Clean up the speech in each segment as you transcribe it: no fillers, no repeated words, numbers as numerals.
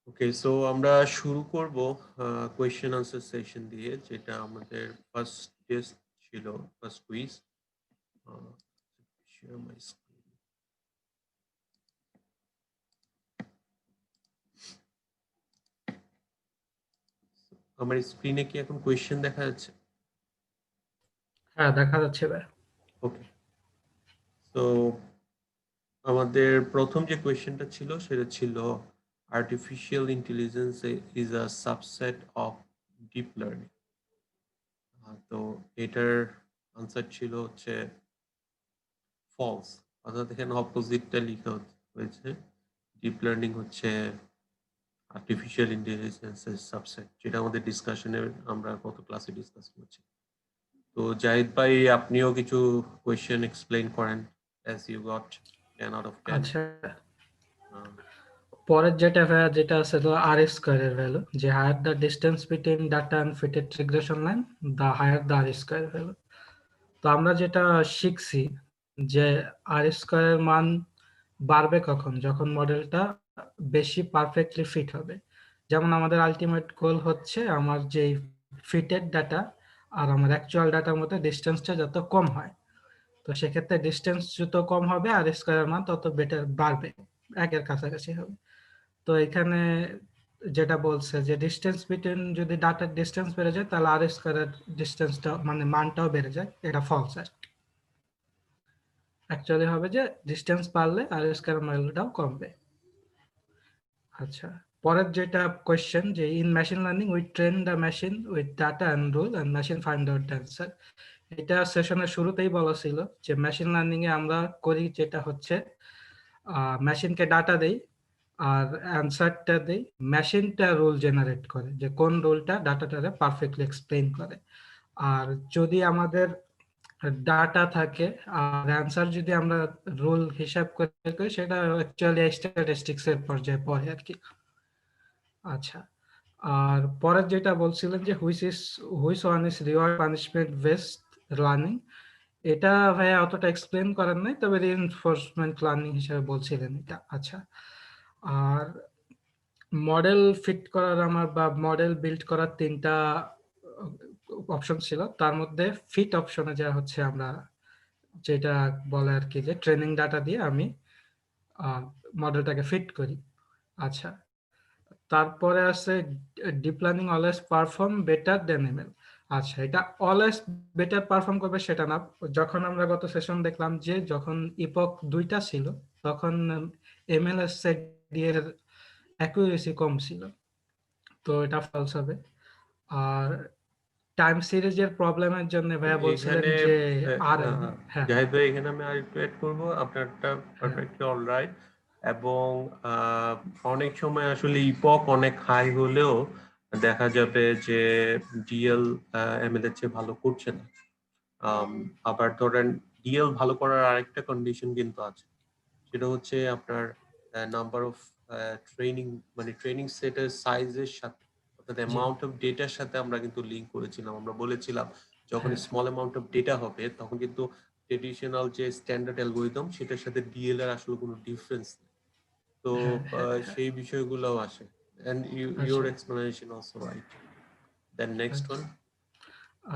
ওকে, so আমরা শুরু করব কোয়েশ্চেন আনসার সেশন দিয়ে, যেটা আমাদের ফার্স্ট টেস্ট ছিল, first quiz. Share my screen. আমার স্ক্রিনে কি এখন কোয়েশ্চেন দেখা যাচ্ছে? হ্যাঁ, দেখা যাচ্ছে ভাই। ওকে, তো আমাদের প্রথম যে কোয়েশ্চেনটা ছিল সেটা ছিল artificial intelligence is a subset of deep learning. তো এটার আনসার ছিল হচ্ছে ফলস, অর্থাৎ এখানে অপোজিটটা লিখা হয়েছে। ডিপ লার্নিং হচ্ছে আর্টিফিশিয়াল ইন্টেলিজেন্সের সাবসেট, যেটা আমাদের ডিসকাশনে আমরা গত ক্লাসে ডিসকাস করছি। তো জাহিদ ভাই, আপনিও কিছু কোয়েশ্চেন এক্সপ্লেইন করেন as you got 10 out of 10। আচ্ছা, পরের যেটা আছে তো আর স্কোয়ার এর ভ্যালু, যে higher the distance between data and fitted regression line, the higher the R square value. তো আমরা যেটা শিখছি যে আর স্কোয়ার এর মান বাড়বে কখন, যখন মডেলটা বেশি পারফেক্টলি ফিট হবে। যেমন আমাদের আলটিমেট গোল হচ্ছে আমার যে ফিটেড ডাটা আর আমার অ্যাকচুয়াল ডাটার মধ্যে ডিস্টেন্সটা যত কম হয়। তো সেক্ষেত্রে ডিস্টেন্স যত কম হবে আর স্কোয়ারের মান তত বেটার বাড়বে, একের কাছাকাছি হবে। তো এখানে যেটা বলছে যে ডিস্টেন্স বিটুইন, যদি ডাটার ডিস্টেন্স বেড়ে যায় তাহলে আর স্কোয়ারের ডিস্টেন্সটা মানে মানটাও বেড়ে যায়, এটা ফলস। আর অ্যাকচুয়ালি হবে যে ডিস্টেন্স বাড়লে আর স্কোয়ারের ভ্যালুটাও কমবে। আচ্ছা, পরের যেটা কোয়েশ্চেন, যে in machine learning we train the machine with data and rule and machine find out the answer. এটা সেশনের শুরুতেই বলা ছিল যে মেশিন লার্নিং এ আমরা করি যেটা হচ্ছে মেশিনকে ডাটা দেই আর অ্যান্সারটা দেই, মেশিনটা রুল জেনারেট করে যে কোন রুলটা ডাটাটারে পারফেক্টলি এক্সপ্লেইন করে। আর যদি আমাদের ডাটা থাকে আর অ্যান্সার যদি আমরা রুল হিসাব করে করি, সেটা অ্যাকচুয়ালি স্ট্যাটিস্টিক্স এর পর্যায়ে পড়ে আর কি। আচ্ছা, আর পরের যেটা বলছিলেন যে which one is reward punishment based learning, এটা ভাইয়া অতটা এক্সপ্লেন করেন নাই, তবে রিইনফোর্সমেন্ট লার্নিং হিসেবে বলছিলেন এটা। আচ্ছা, আর মডেল ফিট করার আমার বা মডেল বিল্ড করার তিনটা অপশন ছিল, তার মধ্যে ফিট অপশনে যা হচ্ছে আমরা যেটা বলে আর কি, যে ট্রেনিং ডাটা দিয়ে আমি মডেলটাকে ফিট করি। আচ্ছা, তারপরে আছে deep learning always perform better দেন এমএল। আচ্ছা, এটা অলওয়েজ বেটার পারফর্ম করবে সেটা না। যখন আমরা গত সেশন দেখলাম যে যখন ইপক দুইটা ছিল, তখন এমএল এর অ্যাকুরেসি কম ছিল, তো এটা ফলস হবে। আর টাইম সিরিজের প্রবলেমের জন্য ভাইয়া বলছিলেন এখানে যে আহ, আর আহ, হ্যাঁ জাহিদ ভাই, এখানে আমি আরেকটু অ্যাড করবো, আপনারটা হ্যাঁ পারফেক্টলি অলরাইট। এবং অনেক সময় আসলে ইপক অনেক হাই হলেও দেখা যাবে যে ডিএল এমএল এর চেয়ে ভালো করছে না। আবার ধরেন, ডিএল ভালো করার আরেকটা কন্ডিশন কিন্তু আছে, সেটা হচ্ছে আপনার নাম্বার অফ ট্রেনিং, মানে ট্রেনিং সেটের সাইজের সাথে, অর্থাৎ জি অ্যামাউন্ট অফ ডেটার সাথে আমরা কিন্তু লিঙ্ক করেছিলাম। আমরা বলেছিলাম যখন হ্যাঁ স্মল অ্যামাউন্ট অফ ডেটা হবে তখন কিন্তু ট্রেডিশনাল যে স্ট্যান্ডার্ড অ্যালগোরিদম সেটার সাথে ডিএল এর আসলে কোনো ডিফারেন্স নেই। তো হ্যাঁ হ্যাঁ হ্যাঁ সেই বিষয়গুলোও আসে। এন্ড ইউর আচ্ছা explanation also right. Then next আচ্ছা ওয়ান।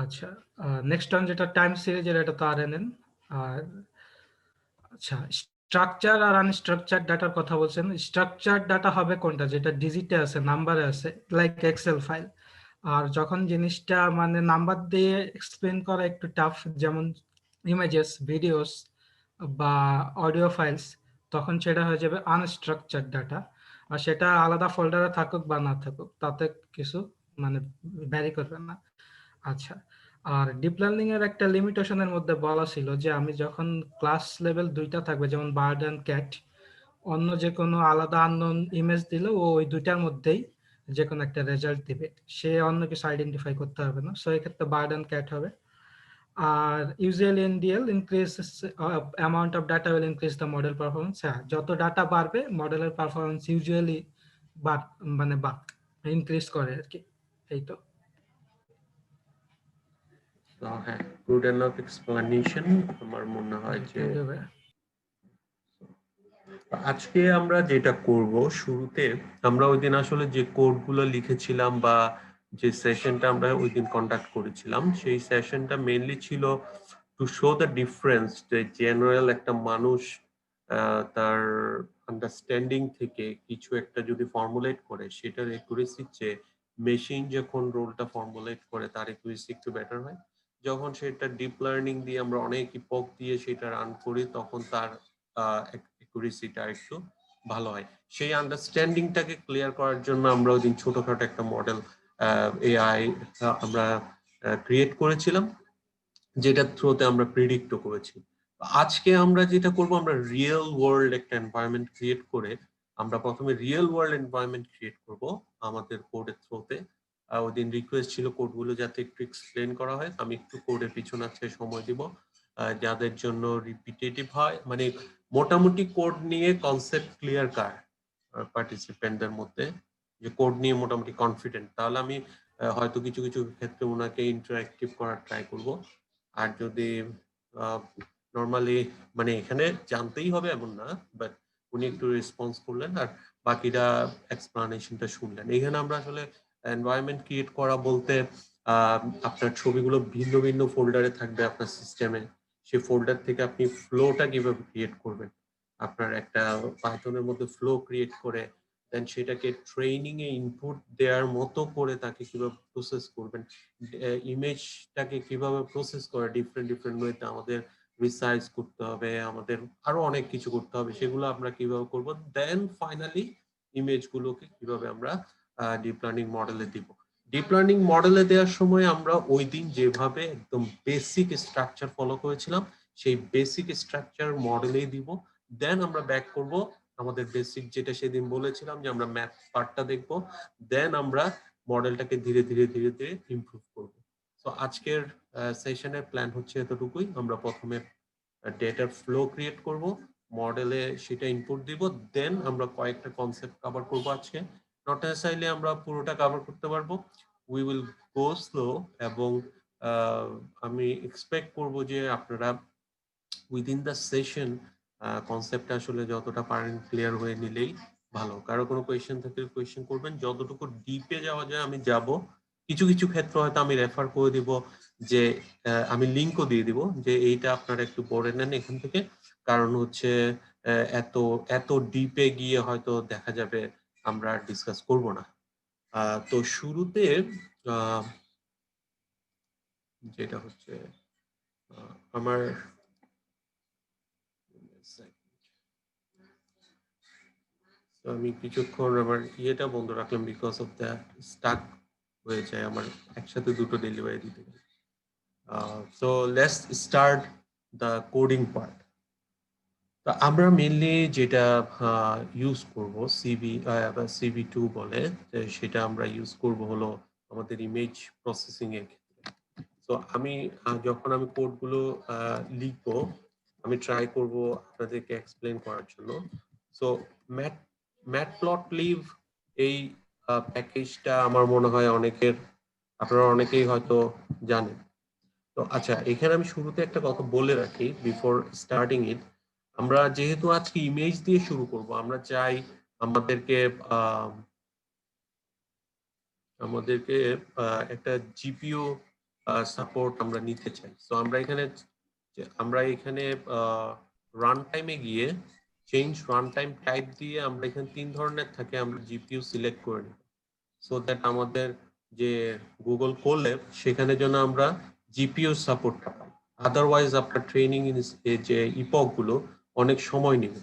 আচ্ছা, নেক্সট টাইম যেটা টাইম সিরিজের, এটা তো আর এন। আর আচ্ছা, স্ট্রাকচার আর আনস্ট্রাকচার ডাটার কথা বলছেন। স্ট্রাকচার ডাটা হবে কোনটা, যেটা ডিজিটে আছে, নাম্বারে আছে, লাইক এক্সেল ফাইল। আর যখন জিনিসটা মানে নাম্বার দিয়ে এক্সপ্লেন করা একটু টাফ, যেমন ইমেজেস, ভিডিওস বা অডিও ফাইলস, তখন সেটা হয়ে যাবে আনস্ট্রাকচার ডাটা। আর সেটা আলাদা ফোল্ডারে থাকুক বা না থাকুক তাতে কিছু মানে ভ্যারি করবে না। আচ্ছা, আর ডিপ লার্নিং এর একটা লিমিটেশনের মধ্যে বলা ছিল যে আমি যখন ক্লাস লেভেল দুইটা থাকবে, যেমন বার্ড এন্ড ক্যাট, অন্য যে কোনো আলাদা আননোন ইমেজ দিলেও ও ওই দুইটার মধ্যেই যে কোনো একটা রেজাল্ট দিবে, সে অন্য কিছু আইডেন্টিফাই করতে হবে না। সো এক্ষেত্রে বার্ড এন্ড ক্যাট হবে। আর usually in DL increase amount of data will increase the model performance. হ্যাঁ, যত ডাটা বাড়বে মডেলের পারফরমেন্স ইউজুয়ালি মানে ইনক্রিজ করে আর কি। এই তো। হ্যাঁ, গুড এনাফ এক্সপ্লেনেশন। আমার মনে হয় জি, যে থ্যাংক ইউ ভাইয়া। আজকে আমরা যেটা করব শুরুতে, আমরা ওই দিন আসলে যে কোডগুলো লিখেছিলাম বা যে সেশনটা আমরা ওই দিন কন্ডাক্ট করেছিলাম, সেই সেশনটা মেইনলি ছিল টু শো দ্য ডিফারেন্স, যে জেনারেল একটা মানুষ তার আন্ডারস্ট্যান্ডিং থেকে কিছু একটা যদি ফর্মুলেট করে, সেটার একুরেসির চেয়ে মেশিন যখন রোলটা ফর্মুলেট করে তার একুরেসি একটু বেটার হয়। যখন সেটা ডিপ লার্নিং দিয়ে আমরা অনেক ইপক দিয়ে সেটা রান করি, তখন তার একুরেসিটা একটু ভালো হয়। সেই আন্ডারস্ট্যান্ডিংটাকে ক্লিয়ার করার জন্য আমরা ওই দিন ছোটখাটো একটা মডেল এআই আমরা ক্রিয়েট করেছিলাম, যেটার থ্রুতে আমরা প্রিডিক্টও করেছি। আজকে আমরা যেটা করব, আমরা রিয়েল ওয়ার্ল্ড একটা এনভায়রনমেন্ট ক্রিয়েট করে, আমরা প্রথমে রিয়েল ওয়ার্ল্ড এনভায়রনমেন্ট ক্রিয়েট করব আমাদের কোডের থ্রুতে। ওই দিন রিকোয়েস্ট ছিল কোডগুলো যাতে একটু এক্সপ্লেন করা হয়, আমি একটু কোডের পিছনে আছে সময় দিব, যাদের জন্য রিপিটেটিভ হয়, মানে মোটামুটি কোড নিয়ে কনসেপ্ট ক্লিয়ার কার পার্টিসিপেন্টদের মধ্যে, যে কোড নিয়ে মোটামুটি কনফিডেন্ট, তাহলে আমি হয়তো কিছু কিছু ক্ষেত্রে ওনাকে ইন্টারঅ্যাক্টিভ করার ট্রাই করব। আর যদি নর্মালি মানে এখানে জানতেই হবে এমন না, বাট উনি একটু রেসপন্স করলেন আর বাকিরা এক্সপ্লানেশনটা শুনলেন। এখানে আমরা আসলে এনভায়রনমেন্ট ক্রিয়েট করা বলতে আপনার ছবিগুলো ভিন্ন ভিন্ন ফোল্ডারে থাকবে আপনার সিস্টেমে, সেই ফোল্ডার থেকে আপনি ফ্লোটা কিভাবে ক্রিয়েট করবেন, আপনার একটা পাইথনের মধ্যে ফ্লো ক্রিয়েট করে দেন সেটাকে ট্রেনিং এ ইনপুট দেওয়ার মতো করে তাকে কিভাবে প্রসেস করবেন, ইমেজটাকে কিভাবে প্রসেস করে ডিফারেন্ট ডিফারেন্ট ওয়েতে আমাদের রিসাইজ করতে হবে, আমাদের আরো অনেক কিছু করতে হবে, সেগুলো আমরা কিভাবে করব, দেন ফাইনালি ইমেজগুলোকে কিভাবে আমরা ডিপ লার্নিং মডেলে দিব। ডিপ লার্নিং মডেলে দেওয়ার সময় আমরা ওই দিন যেভাবে একদম বেসিক স্ট্রাকচার ফলো করেছিলাম, সেই বেসিক স্ট্রাকচার মডেলেই দিব। দেন আমরা ব্যাক করব আমাদের বেসিক, যেটা সেদিন বলেছিলাম যে আমরা ম্যাথ পার্টটা দেখব, দেন আমরা মডেলটাকে ধীরে ধীরে ধীরে ধীরে ইমপ্রুভ করব। তো আজকের সেশনের প্ল্যান হচ্ছে এতটুকুই। আমরা প্রথমে ডেটার ফ্লো ক্রিয়েট করব, মডেলে সেটা ইনপুট দিব, দেন আমরা কয়েকটা কনসেপ্ট কভার করব আজকে। নট নেসেসারিলি আমরা পুরোটা কভার করতে পারবো, উই উইল গো স্লো, এবং আমি এক্সপেক্ট করব যে আপনারা উইদিন দ্য সেশন কনসেপ্ট আসলে যতটা পারেন ক্লিয়ার হয়ে নিলেই ভালো। কারো কোনো কোয়েশ্চেন থাকলে কোয়েশ্চেন করবেন, যতটুকু ডিপে যাওয়া যায় আমি যাব। কিছু কিছু ক্ষেত্র হয়তো আমি রেফার করে দিব, যে আমি লিঙ্কও দিয়ে দিব যে এইটা আপনারা একটু পড়ে নেন এখান থেকে, কারণ হচ্ছে এত এত ডিপে গিয়ে হয়তো দেখা যাবে আমরা ডিসকাস করব না। তো শুরুতে যেটা হচ্ছে আমার আমি কিছুক্ষণ আমার ইয়েটা বন্ধ রাখলাম, বিকজ অফ দ্য স্টাক হয়ে যায় আমার একসাথে দুটো ডেলিভারি দিতে গেলে। So let's start the coding part. তো আমরা মেনলি যেটা ইউজ করব সিভি বা CV2 বলে, সেটা আমরা ইউজ করব হলো আমাদের ইমেজ প্রসেসিং এর ক্ষেত্রে। তো আমি যখন আমি কোডগুলো লিখবো, আমি ট্রাই করব আপনাদেরকে এক্সপ্লেন করার জন্য। সো ম্যাটপ্লটলিব এই প্যাকেজটা আমার মনে হয় আপনারা অনেকেই হয়তো জানেন। তো আচ্ছা, এখানে আমি শুরুতে একটা কথা বলে রাখি বিফোর স্টার্টিং ইট। আমরা যেহেতু আজকে ইমেজ দিয়ে শুরু করব, আমরা চাই আমাদেরকে আমাদেরকে একটা জিপিইউ সাপোর্ট আমরা নিতে চাই। তো আমরা এখানে রান টাইমে গিয়ে চেঞ্জ রান টাইম টাইপ দিয়ে আমরা এখানে 3 ধরনের থাকে, আমরা জিপিইউ সিলেক্ট করে নিব, সো দ্যাট আমাদের যে গুগল কোল্যাব সেখানে যেন আমরা জিপিইউ সাপোর্টটা পাই। আদারওয়াইজ আপনার ট্রেনিং যে ইপক গুলো অনেক সময় নেবে,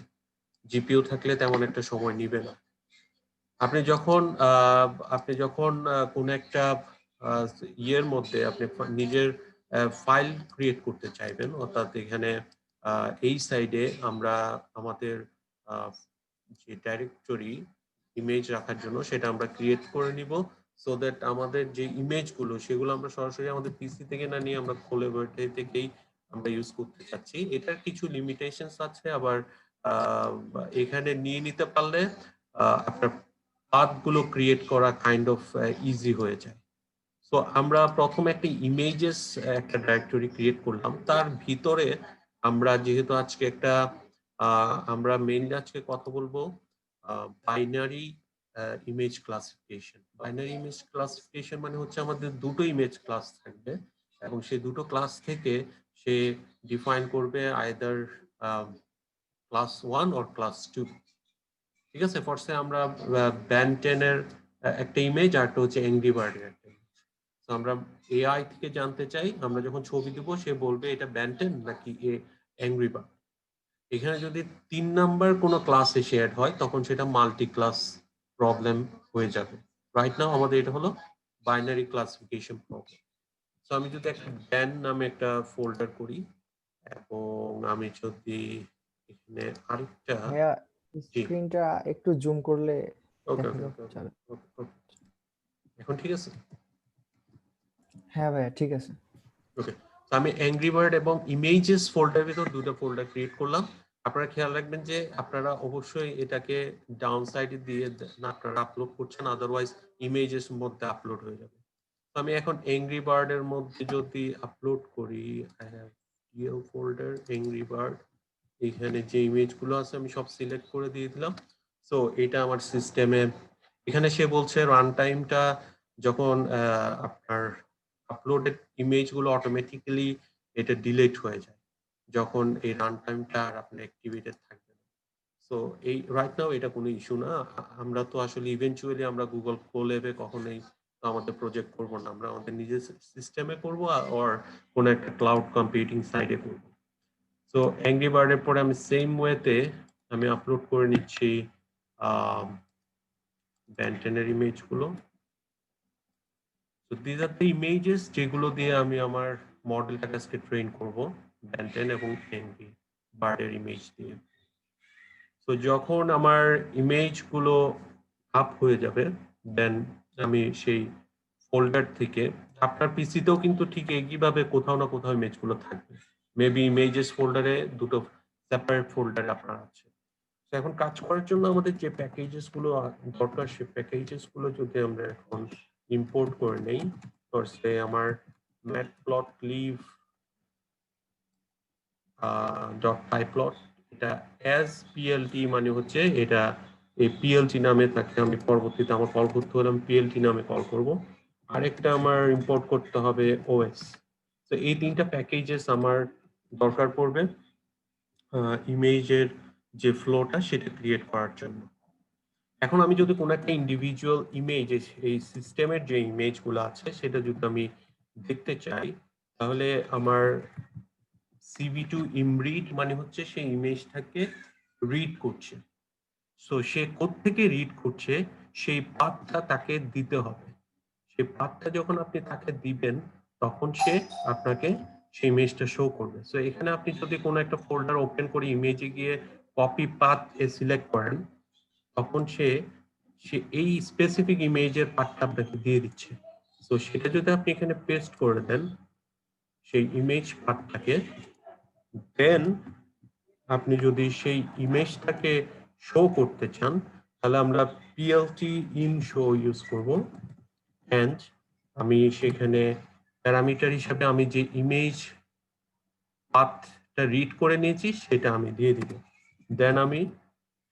জিপিইউ থাকলে তেমন একটা সময় নিবে না। আপনি যখন কোন একটা ইয়ের মধ্যে আপনি নিজের ফাইল ক্রিয়েট করতে চাইবেন, অর্থাৎ এখানে এই সাইডে আমরা আমাদের যে ডাইরেক্টরি ইমেজ রাখার জন্য সেটা আমরা ক্রিয়েট করে নিব, সো দ্যাট আমাদের যে ইমেজ গুলো সেগুলো আমরা সরাসরি আমাদের পিসি থেকে না নিয়ে আমরা কোল্যাবরেটরি থেকেই আমরা ইউজ করতে চাচ্ছি। এটার কিছু লিমিটেশনস আছে, আবার এখানে নিয়ে নিতে পারলে আপনার পাথগুলো ক্রিয়েট করা কাইন্ড অফ ইজি হয়ে যায়। সো আমরা প্রথমে একটা ডাইরেক্টরি ক্রিয়েট করলাম, তার ভিতরে আমরা যেহেতু আজকে একটা আমরা মেইনলি আজকে কথা বলবো binary image classification. Binary image classification মানে হচ্ছে আমাদের দুটো ইমেজ ক্লাস থাকবে এবং সেই দুটো ক্লাস থেকে সে ডিফাইন করবে আইদার ক্লাস 1 অর ক্লাস 2। ঠিক আছে, ফার্স্টে আমরা ব্যান 10 এর একটা ইমেজ আর একটা হচ্ছে অ্যাংরি বার্ডের একটা ইমেজ। তো আমরা এআই থেকে জানতে চাই, আমরা যখন ছবি দিব সে বলবে এটা ব্যান 10 নাকি অ্যাংরি বার্ড। এখানে যদি 3 নাম্বার কোনো ক্লাস এসে অ্যাড হয় তখন সেটা মাল্টি ক্লাস প্রবলেম হয়ে যাবে। রাইট নাও আমাদের এটা হলো বাইনারি ক্লাসিফিকেশন প্রবলেম। সো আমি যদি একটা ব্যান নামে একটা ফোল্ডার করি এবং আমি যদি এখানে আরেকটা ভাইয়া স্ক্রিনটা একটু জুম করলে ওকে দেখা ওকে যাবে। ওকে ওকে এখন ঠিক আছে? হ্যাঁ ভাইয়া ঠিক আছে। ওকে, আমি অ্যাংরি বার্ড এবং ইমেজেস ফোল্ডারের ভিতর দুটো ফোল্ডার ক্রিয়েট করলাম। আপনারা খেয়াল রাখবেন যে আপনারা অবশ্যই এটাকে ডাউন সাইডে দিয়ে আপনারা আপলোড করছেন, আদারওয়াইজ ইমেজেস মধ্যে আপলোড হয়ে যাবে। তো আমি এখন অ্যাংরি বার্ড এর মধ্যে যদি আপলোড করি, I have DL folder angry bird, এখানে যে ইমেজগুলো আছে আমি সব সিলেক্ট করে দিয়ে দিলাম। সো এটা আমার সিস্টেমে, এখানে সে বলছে রান টাইমটা যখন আপনার আপলোডেড ইমেজগুলো অটোমেটিক্যালি এটা ডিলিট হয়ে যায় যখন এই রান টাইমটা আর আপনার অ্যাক্টিভেটেড থাকবে না। সো এই রাইট নাও এটা কোনো ইস্যু না। আমরা তো আসলে ইভেন্চুয়ালি আমরা গুগল কোল্যাবে কখনোই আমাদের প্রজেক্ট করব না, আমরা আমাদের নিজের সিস্টেমে করব আর কোনো একটা ক্লাউড কম্পিউটিং সাইটে করব। সো অ্যাংরি বার্ডের পরে আমি সেম ওয়েতে আমি আপলোড করে নিচ্ছি ব্যান্টেনের ইমেজগুলো। So these are the images যেগুলো দিয়ে আমি আমার মডেলটাকে আজকে ট্রেন করব ব্যান্টেন এবং অ্যাংরি বার্ডের ইমেজ দিয়ে। তো যখন আমার ইমেজগুলো আপ হয়ে যাবে দেন আমি সেই ফোল্ডার থেকে, আপনার পিসিতেও কিন্তু ঠিক একইভাবে কোথাও না কোথাও ইমেজগুলো থাকবে, মেবি ইমেজেস ফোল্ডারে দুটো সেপারেট ফোল্ডার আপনার আছে। তো এখন কাজ করার জন্য আমাদের যে প্যাকেজেস গুলো দরকার সেই প্যাকেজেস গুলো যদি আমরা এখন ইম্পোর্ট করে নেই, ফার্স্টে আমার matplotlib .pyplot, এটা as plt মানে হচ্ছে এটা এই plt নামে থাকে, আমি পরবর্তীতে আমার কল করতে হলে আমি plt নামে কল করব। আরেকটা আমার ইম্পোর্ট করতে হবে os। তো এই তিনটা প্যাকেজেস আমার দরকার পড়বে ইমেজের যে ফ্লোটা সেটা ক্রিয়েট করার জন্য। এখন আমি যদি কোনো একটা ইন্ডিভিজুয়াল ইমেজ, এই সিস্টেমের যে ইমেজগুলো আছে সেটা যদি আমি দেখতে চাই, তাহলে আমার cv2 imread মানে হচ্ছে সেই ইমেজটাকে রিড করছে। সো সে কোত্থেকে রিড করছে সেই পাথটা তাকে দিতে হবে। সেই পাথটা যখন আপনি তাকে দিবেন তখন সে আপনাকে সেই ইমেজটা শো করবে। সো এখানে আপনি যদি কোনো একটা ফোল্ডার ওপেন করে ইমেজে গিয়ে কপি পাথ সিলেক্ট করেন তখন সে এই স্পেসিফিক ইমেজের পার্টটা আপনাকে দিয়ে দিচ্ছে। সো সেটা যদি আপনি এখানে পেস্ট করে দেন সেই ইমেজ পার্টটাকে, দেন আপনি যদি সেই ইমেজটাকে শো করতে চান তাহলে আমরা plt in show ইউজ করব। এন্ড আমি সেখানে প্যারামিটার হিসেবে আমি যে ইমেজ পাথটা রিড করে নিয়েছি সেটা আমি দিয়ে দিব। দেন আমি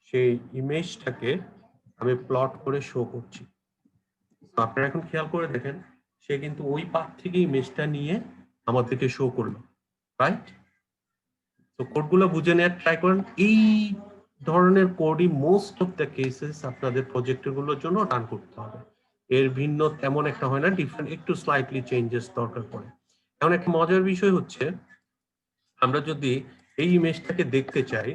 সেই ইমেজটাকে আমি প্লট করে শো করছি। আপনারা এখন খেয়াল করে দেখেন সে কিন্তু ওই পাথ থেকে ইমেজটা নিয়ে আমাদেরকে শো করলো, রাইট? তো কোডগুলো বুঝে নেওয়ার ট্রাই করেন। এই ধরনের কোডই মোস্ট অফ দ্য কেসেস আপনাদের প্রজেক্টগুলোর জন্য রান করতে হবে। এর ভিন্ন তেমন একটা হয় না, ডিফারেন্ট একটু স্লাইটলি চেঞ্জেস দরকার পড়ে। এমন একটা মজার বিষয় হচ্ছে আমরা যদি এই ইমেজটাকে দেখতে চাই,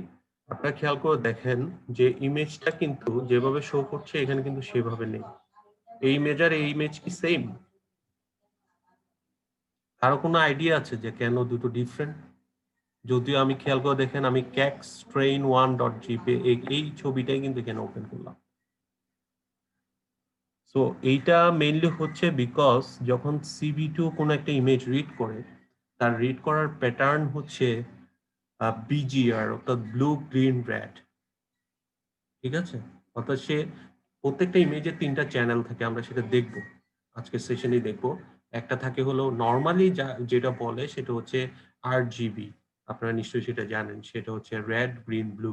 আপনারা খেয়াল করে দেখেন যে ইমেজটা কিন্তু যেভাবে শো করছে এখানে কিন্তু সেভাবে নেই। এই ইমেজ আর এই ইমেজ কি সেম? কারো কোনো আইডিয়া আছে যে কেন দুটো ডিফারেন্ট? যদিও আমি খেয়াল করে দেখেন আমি caxtrain1.jp এই ছবিটাই কিন্তু এখানে ওপেন করলাম। সো এইটা মেইনলি হচ্ছে বিকজ যখন cv2 কোনো একটা ইমেজ রিড করে তার রিড করার প্যাটার্ন হচ্ছে BGR অর্থাৎ ব্লু গ্রিন রেড। ঠিক আছে, অর্থাৎ সে প্রত্যেকটা ইমেজের 3টা চ্যানেল থাকে, আমরা সেটা দেখব আজকের সেশনে দেখব। একটা থাকে হলো নর্মালি যেটা বলে সেটা হচ্ছে RGB, আপনারা নিশ্চয়ই সেটা জানেন, সেটা হচ্ছে রেড, গ্রিন, ব্লু।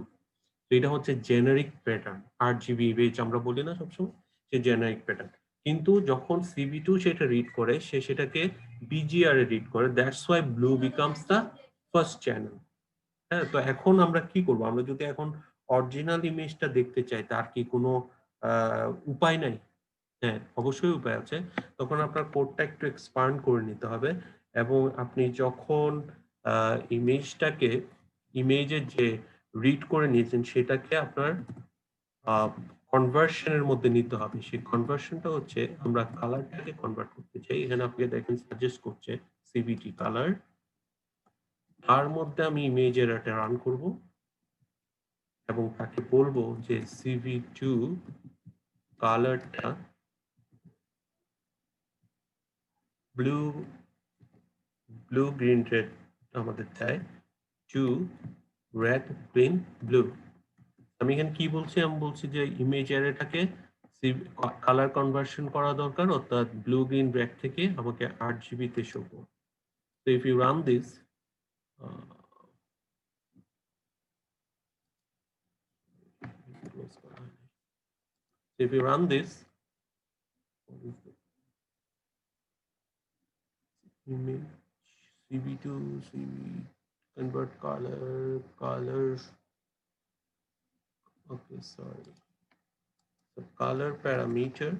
তো এটা হচ্ছে জেনারিক প্যাটার্ন, RGB ইমেজ আমরা বলি না সবসময়, সে জেনারিক প্যাটার্ন। কিন্তু যখন CV2 সেটা রিড করে, সে সেটাকে BGR এ রিড করে, that's why blue becomes the first channel. হ্যাঁ, তো এখন আমরা কি করব? আমরা যদি এখন অরিজিনাল ইমেজটা দেখতে চাই, তার কি কোনো উপায় নাই? হ্যাঁ, অবশ্যই উপায় আছে। তখন আপনার কোডটা একটু এক্সপান্ড করে নিতে হবে, এবং আপনি যখন ইমেজটাকে, ইমেজের যে রিড করে নিয়েছেন সেটাকে আপনার কনভার্সনের মধ্যে নিতে হবে। সেই কনভার্সনটা হচ্ছে আমরা কালারটাকে কনভার্ট করতে চাই। এখানে আপনি দেখেন সাজেস্ট করছে CVT কালার। তার মধ্যে আমি ইমেজের একটা রান করব এবং তাকে বলবো যে CV2 কালারটা ব্লু, গ্রিন, রেড আমাদের দেয়, টু রেড, গ্রিন, ব্লু। আমি এখানে কি বলছি? আমি বলছি যে ইমেজ অ্যারেটাকে কালার কনভার্সন করা দরকার, অর্থাৎ ব্লু, গ্রিন, রেড থেকে আমাকে RGB তে শো করবে। So if you run this, if you run this, image CV2, CV convert colors. Okay, sorry. The color parameter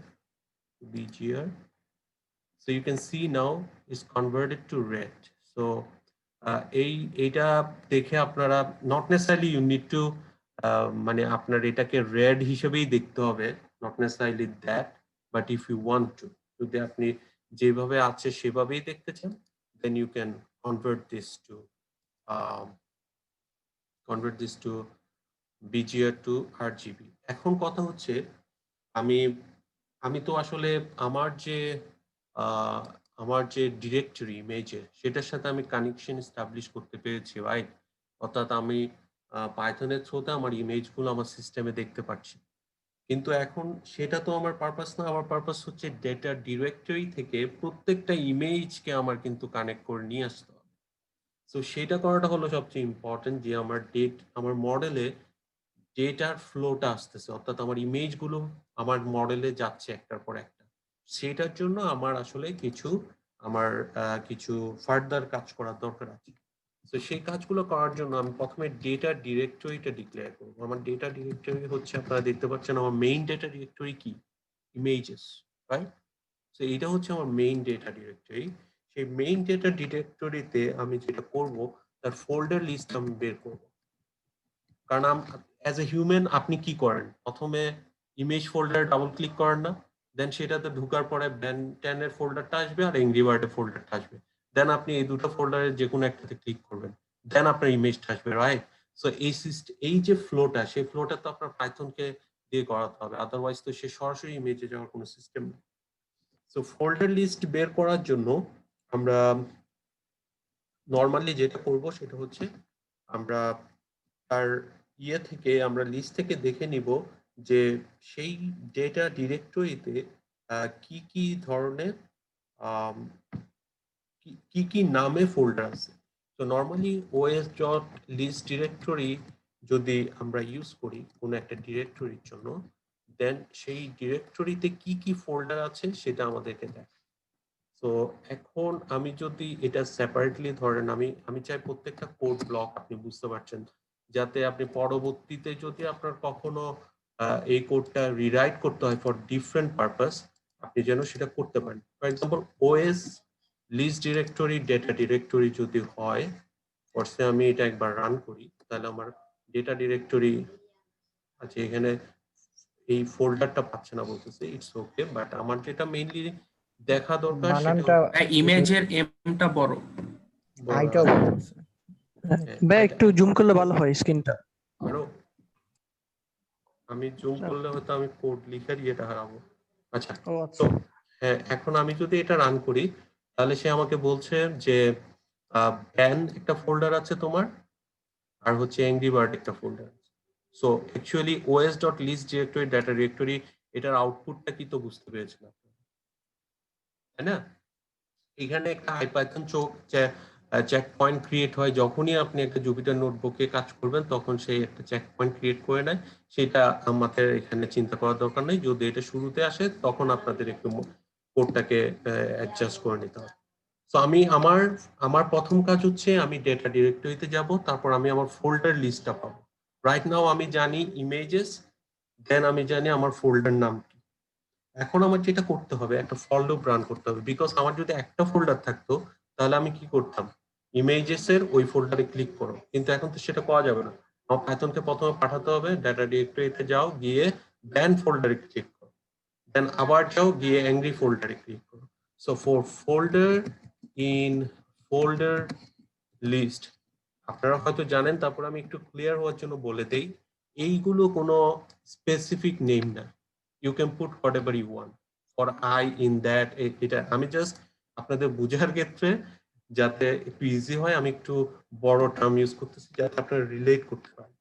BGR. So you can see now is converted to red. So এইটা দেখে আপনারা not necessarily you need to মানে আপনার এটাকে red হিসেবেই দেখতে হবে, not necessarily that, but if you want to, যদি আপনি যেভাবে আছে সেভাবেই দেখতে চান, then you can convert this to BGR to RGB. এখন কথা হচ্ছে, আমি তো আসলে আমার যে ডিরেক্টরি ইমেজে, সেটার সাথে আমি কানেকশন এস্টাবলিশ করতে পেরেছি, রাইট? অর্থাৎ আমি পাইথনের থ্রুতে আমার ইমেজগুলো আমার সিস্টেমে দেখতে পাচ্ছি। কিন্তু এখন সেটা তো আমার পারপাস না। আমার পারপাস হচ্ছে ডেটা ডিরেক্টরি থেকে প্রত্যেকটা ইমেজকে আমার কিন্তু কানেক্ট করে নিয়ে আসতে হবে। তো সেটা করাটা হলো সবচেয়ে ইম্পর্টেন্ট, যে আমার মডেলে ডেটার ফ্লোটা আসতেছে, অর্থাৎ আমার ইমেজগুলো আমার মডেলে যাচ্ছে একটার পর একটা। সেটার জন্য আমার আসলে কিছু ফার্দার কাজ করার দরকার আছে। তো সেই কাজগুলো করার জন্য আমি প্রথমে ডেটা ডিরেক্টরিটা ডিক্লেয়ার করবো। আমার ডেটা ডিরেক্টরি হচ্ছে, আপনারা দেখতে পাচ্ছেন আমার মেইন ডেটা ডিরেক্টরি কি? Images, right? তো এটা হচ্ছে আমার মেইন ডেটা ডিরেক্টরি। সেই মেইন ডেটা ডিরেক্টরিতে আমি যেটা করব, তার ফোল্ডার লিস্ট আমি বের করব। কারণ অ্যাজ এ হিউম্যান আপনি কি করেন? প্রথমে ইমেজ ফোল্ডারে ডাবল ক্লিক করেন না? দেন সেটাতে ঢোকার পরে ব্যান 10 এর ফোল্ডারটা আসবে আর এংরি বার্ডের ফোল্ডারটা আসবে। দেন আপনি এই দুটো ফোল্ডারের যে কোনো একটাতে ক্লিক করবেন। দেন আপনার ইমেজটা আসবে, রাইট? সো এই যে ফ্লোটা, সেই ফ্লোটা তো আপনার পাইথনকে দিয়ে করাতে হবে। আদারওয়াইজ তো সে সরাসরি ইমেজে যাওয়ার কোনো সিস্টেম নেই। সো ফোল্ডার লিস্ট বের করার জন্য আমরা নরমালি যেটা করব সেটা হচ্ছে, আমরা তার আমরা লিস্ট থেকে দেখে নিব যে সেই ডেটা ডিরেক্টরিতে কি কি ধরনের কি নামে ফোল্ডার আছে। তো নরমালি os.list ডিরেক্টরি যদি আমরা ইউজ করি কোনো একটা ডিরেক্টরির জন্য, দেন সেই ডিরেক্টরিতে কি কি ফোল্ডার আছে সেটা আমাদেরকে দেয়। তো এখন আমি যদি এটা সেপারেটলি ধরেন, আমি চাই প্রত্যেকটা কোড ব্লক আপনি বুঝতে পারছেন, যাতে আপনি পরবর্তীতে যদি আপনার কখনো এই কোডটা রিরাইট করতে হয় ফর ডিফারেন্ট পারপাস, আপনি যেন সেটা করতে পারেন। For example OS list directory data directory যদি হয়, ফরসে আমি এটা একবার রান করি, তাহলে আমার ডেটা ডিরেক্টরি আছে, এখানে এই ফোল্ডারটা পাচ্ছে না বলতেছে, ইটস ওকে। বাট আমার যেটা মেইনলি দেখা দরকার সেটা বানানটা ইমেজের এমটা বড়, আইটাও বড় আছে। ভাই একটু জুম করলে ভালো হয় স্ক্রিনটা। আরো আমি জুম করলে হয়তো আমি কোড লিখার ইয়েটা হারাবো। আচ্ছা, ও তো আচ্ছা, হ্যাঁ, এখন আমি যদি এটা রান করি, তাহলে সে আমাকে বলছে যে ব্যান একটা ফোল্ডার আছে তোমার, আর হচ্ছে এংরি বার্ড একটা ফোল্ডার আছে। So actually os.list directory data directory, এটার আউটপুটটা কি তো বুঝতে পেরেছেন আপনারা, তাই না? এখানে একটা হাইপাইথন চেক পয়েন্ট ক্রিয়েট হয় যখনই আপনি একটা জুপিটার নোটবুকে কাজ করবেন, তখন সেই একটা চেক পয়েন্ট ক্রিয়েট করে নেয়। সেটা আমাদের এখানে চিন্তা করার দরকার নেই। যদি এটা শুরুতে আসে তখন আপনাদের একটু কোডটাকে অ্যাডজাস্ট করে নিতে হবে। সো আমি আমার প্রথম কাজ হচ্ছে আমি ডেটা ডিরেক্টরিতে যাব, তারপর আমি আমার ফোল্ডার লিস্টটা পাবো। রাইট নাও আমি জানি ইমেজেস, দেন আমি জানি আমার ফোল্ডার নাম কি। এখন আমার যেটা করতে হবে, একটা ফর লুপ রান করতে হবে, বিকজ আমার যদি একটা ফোল্ডার থাকতো তাহলে আমি কি করতাম, ইমেজেস এর ওই ফোল্ডারে ক্লিক করো, কিন্তু এখন তো সেটা করা যাবে না। আমার পাইথনকে প্রথমে পাঠাতে হবে ডাটা ডিরেক্টরিতে যাও, গিয়ে ব্যান ফোল্ডারে ক্লিক করো, দেন আবার যাও গিয়ে অ্যাংরি ফোল্ডারে ক্লিক করো। So for folder in folder list, আপনারা হয়তো জানেন, তারপর আমি একটু ক্লিয়ার হওয়ার জন্য বলে দেই, এইগুলো কোনো স্পেসিফিক নেম না। You can put whatever you want for I in that. এটা আমি জাস্ট আপনাদের বোঝার ক্ষেত্রে যাতে একটু ইজি হয়, আমি একটু বড় টার্ম ইউজ করতেছি যাতে আপনারা রিলেট করতে পারেন।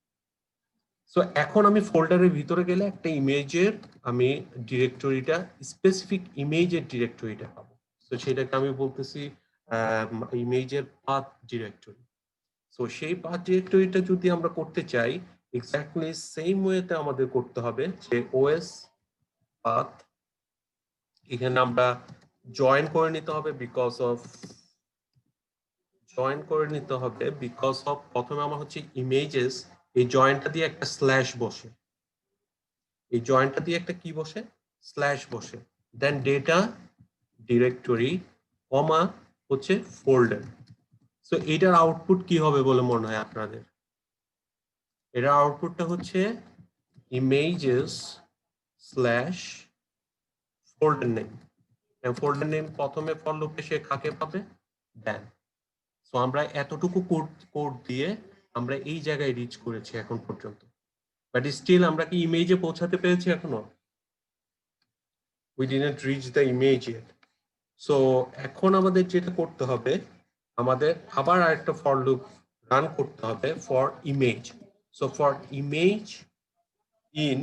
সো এখন আমি ফোল্ডারের ভিতরে গেলে একটা ইমেজের আমি ডিরেক্টরিটা, স্পেসিফিক ইমেজের ডিরেক্টরিটা পাবো। তো সেটাকে আমি বলতেছি ইমেজের পাথ ডিরেক্টরি। সো সেই পাথ ডিরেক্টরিটা যদি আমরা করতে চাই, এক্স্যাক্টলি সেম ওয়েতে আমাদের করতে হবে যে ওএস পাথ, এখানে আমরা জয়েন করে নিতে হবে বিকজ অফ প্রথমে আমার হচ্ছে ইমেজেস, এই জয়েন্টটা দিয়ে একটা স্ল্যাশ বসে, এই জয়েন্টটা দিয়ে একটা কি বসে, স্ল্যাশ বসে, দেন ডেটা ডিরেক্টরি কমা হচ্ছে ফোল্ডার। সো এটার আউটপুট কি হবে বলে মনে হয় আপনাদের? এটার আউটপুটটা হচ্ছে images slash folder name. Folder name প্রথমে ফর লুপে সে কাকে পাবে, দেন। সো আমরা এতটুকু কোড দিয়ে আমরা এই জায়গায় রিচ করেছি এখন পর্যন্ত, বাট স্টিল আমরা কি ইমেজে পৌঁছাতে পেরেছি এখনো? We didn't reach the image yet. So এখন আমাদের যেটা করতে হবে, আমাদের আবার আরেকটা ফর লুপ রান করতে হবে for image. So for image in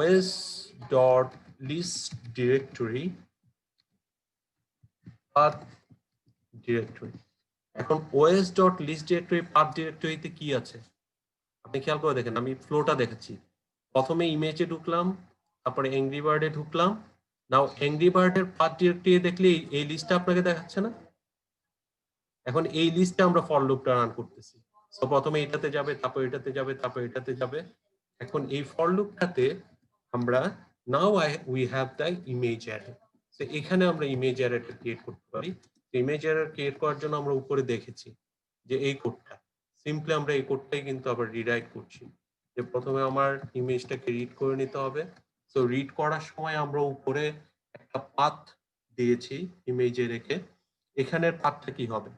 os.list directory path directory। এখন os.list directory path directoryতে কি আছে আপনি খেয়াল করে দেখেন, আমি ফ্লোটা দেখাচ্ছি। প্রথমে ইমেজে ঢুকলাম, তারপরে অ্যাংরি বার্ডে ঢুকলাম। নাও অ্যাংরি বার্ডের পাথ ডিরেক্টরি দেখলে এই লিস্টটা আপনাকে দেখাচ্ছে না? এখন এই লিস্টে আমরা ফর লুপটা রান করতেছি। সো প্রথমে এটাতে যাবে, তারপর এটাতে যাবে, তারপর এটাতে যাবে। এখন এই ফর লুপটাতে আমরা নাও we have the image array. তো এখানে আমরা ইমেজ অ্যারেটা ক্রিয়েট করতে পারি। ইমেজ অ্যারে ক্রিয়েট করার জন্য আমরা উপরে দেখেছি যে এই কোডটা, সিম্পলি আমরা এই কোডটাই কিন্তু আবার রিরাইট করছি, যে প্রথমে আমার ইমেজটাকে রিড করে নিতে হবে। সো রিড করার সময় আমরা উপরে একটা পাথ দিয়েছি ইমেজে রেখে, এখানের পাথটা কি হবে?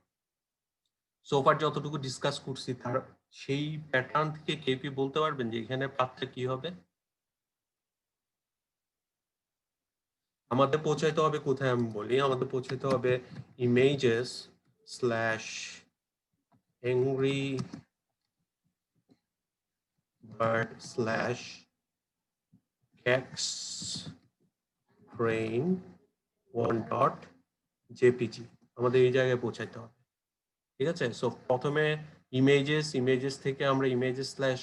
সোফার যতটুকু ডিসকাস করছি তার সেই প্যাটার্ন থেকে কেউ কি বলতে পারবেন যে এখানে পাথটা কি হবে? আমাদের পৌঁছাইতে হবে কোথায়, আমি বলি, আমাদের পৌঁছাইতে হবে images slash angry bird slash cats train 1.jpg। আমাদের এই জায়গায় পৌঁছাইতে হবে, ঠিক আছে? সো প্রথমে ইমেজেস থেকে আমরা ইমেজেস স্ল্যাশ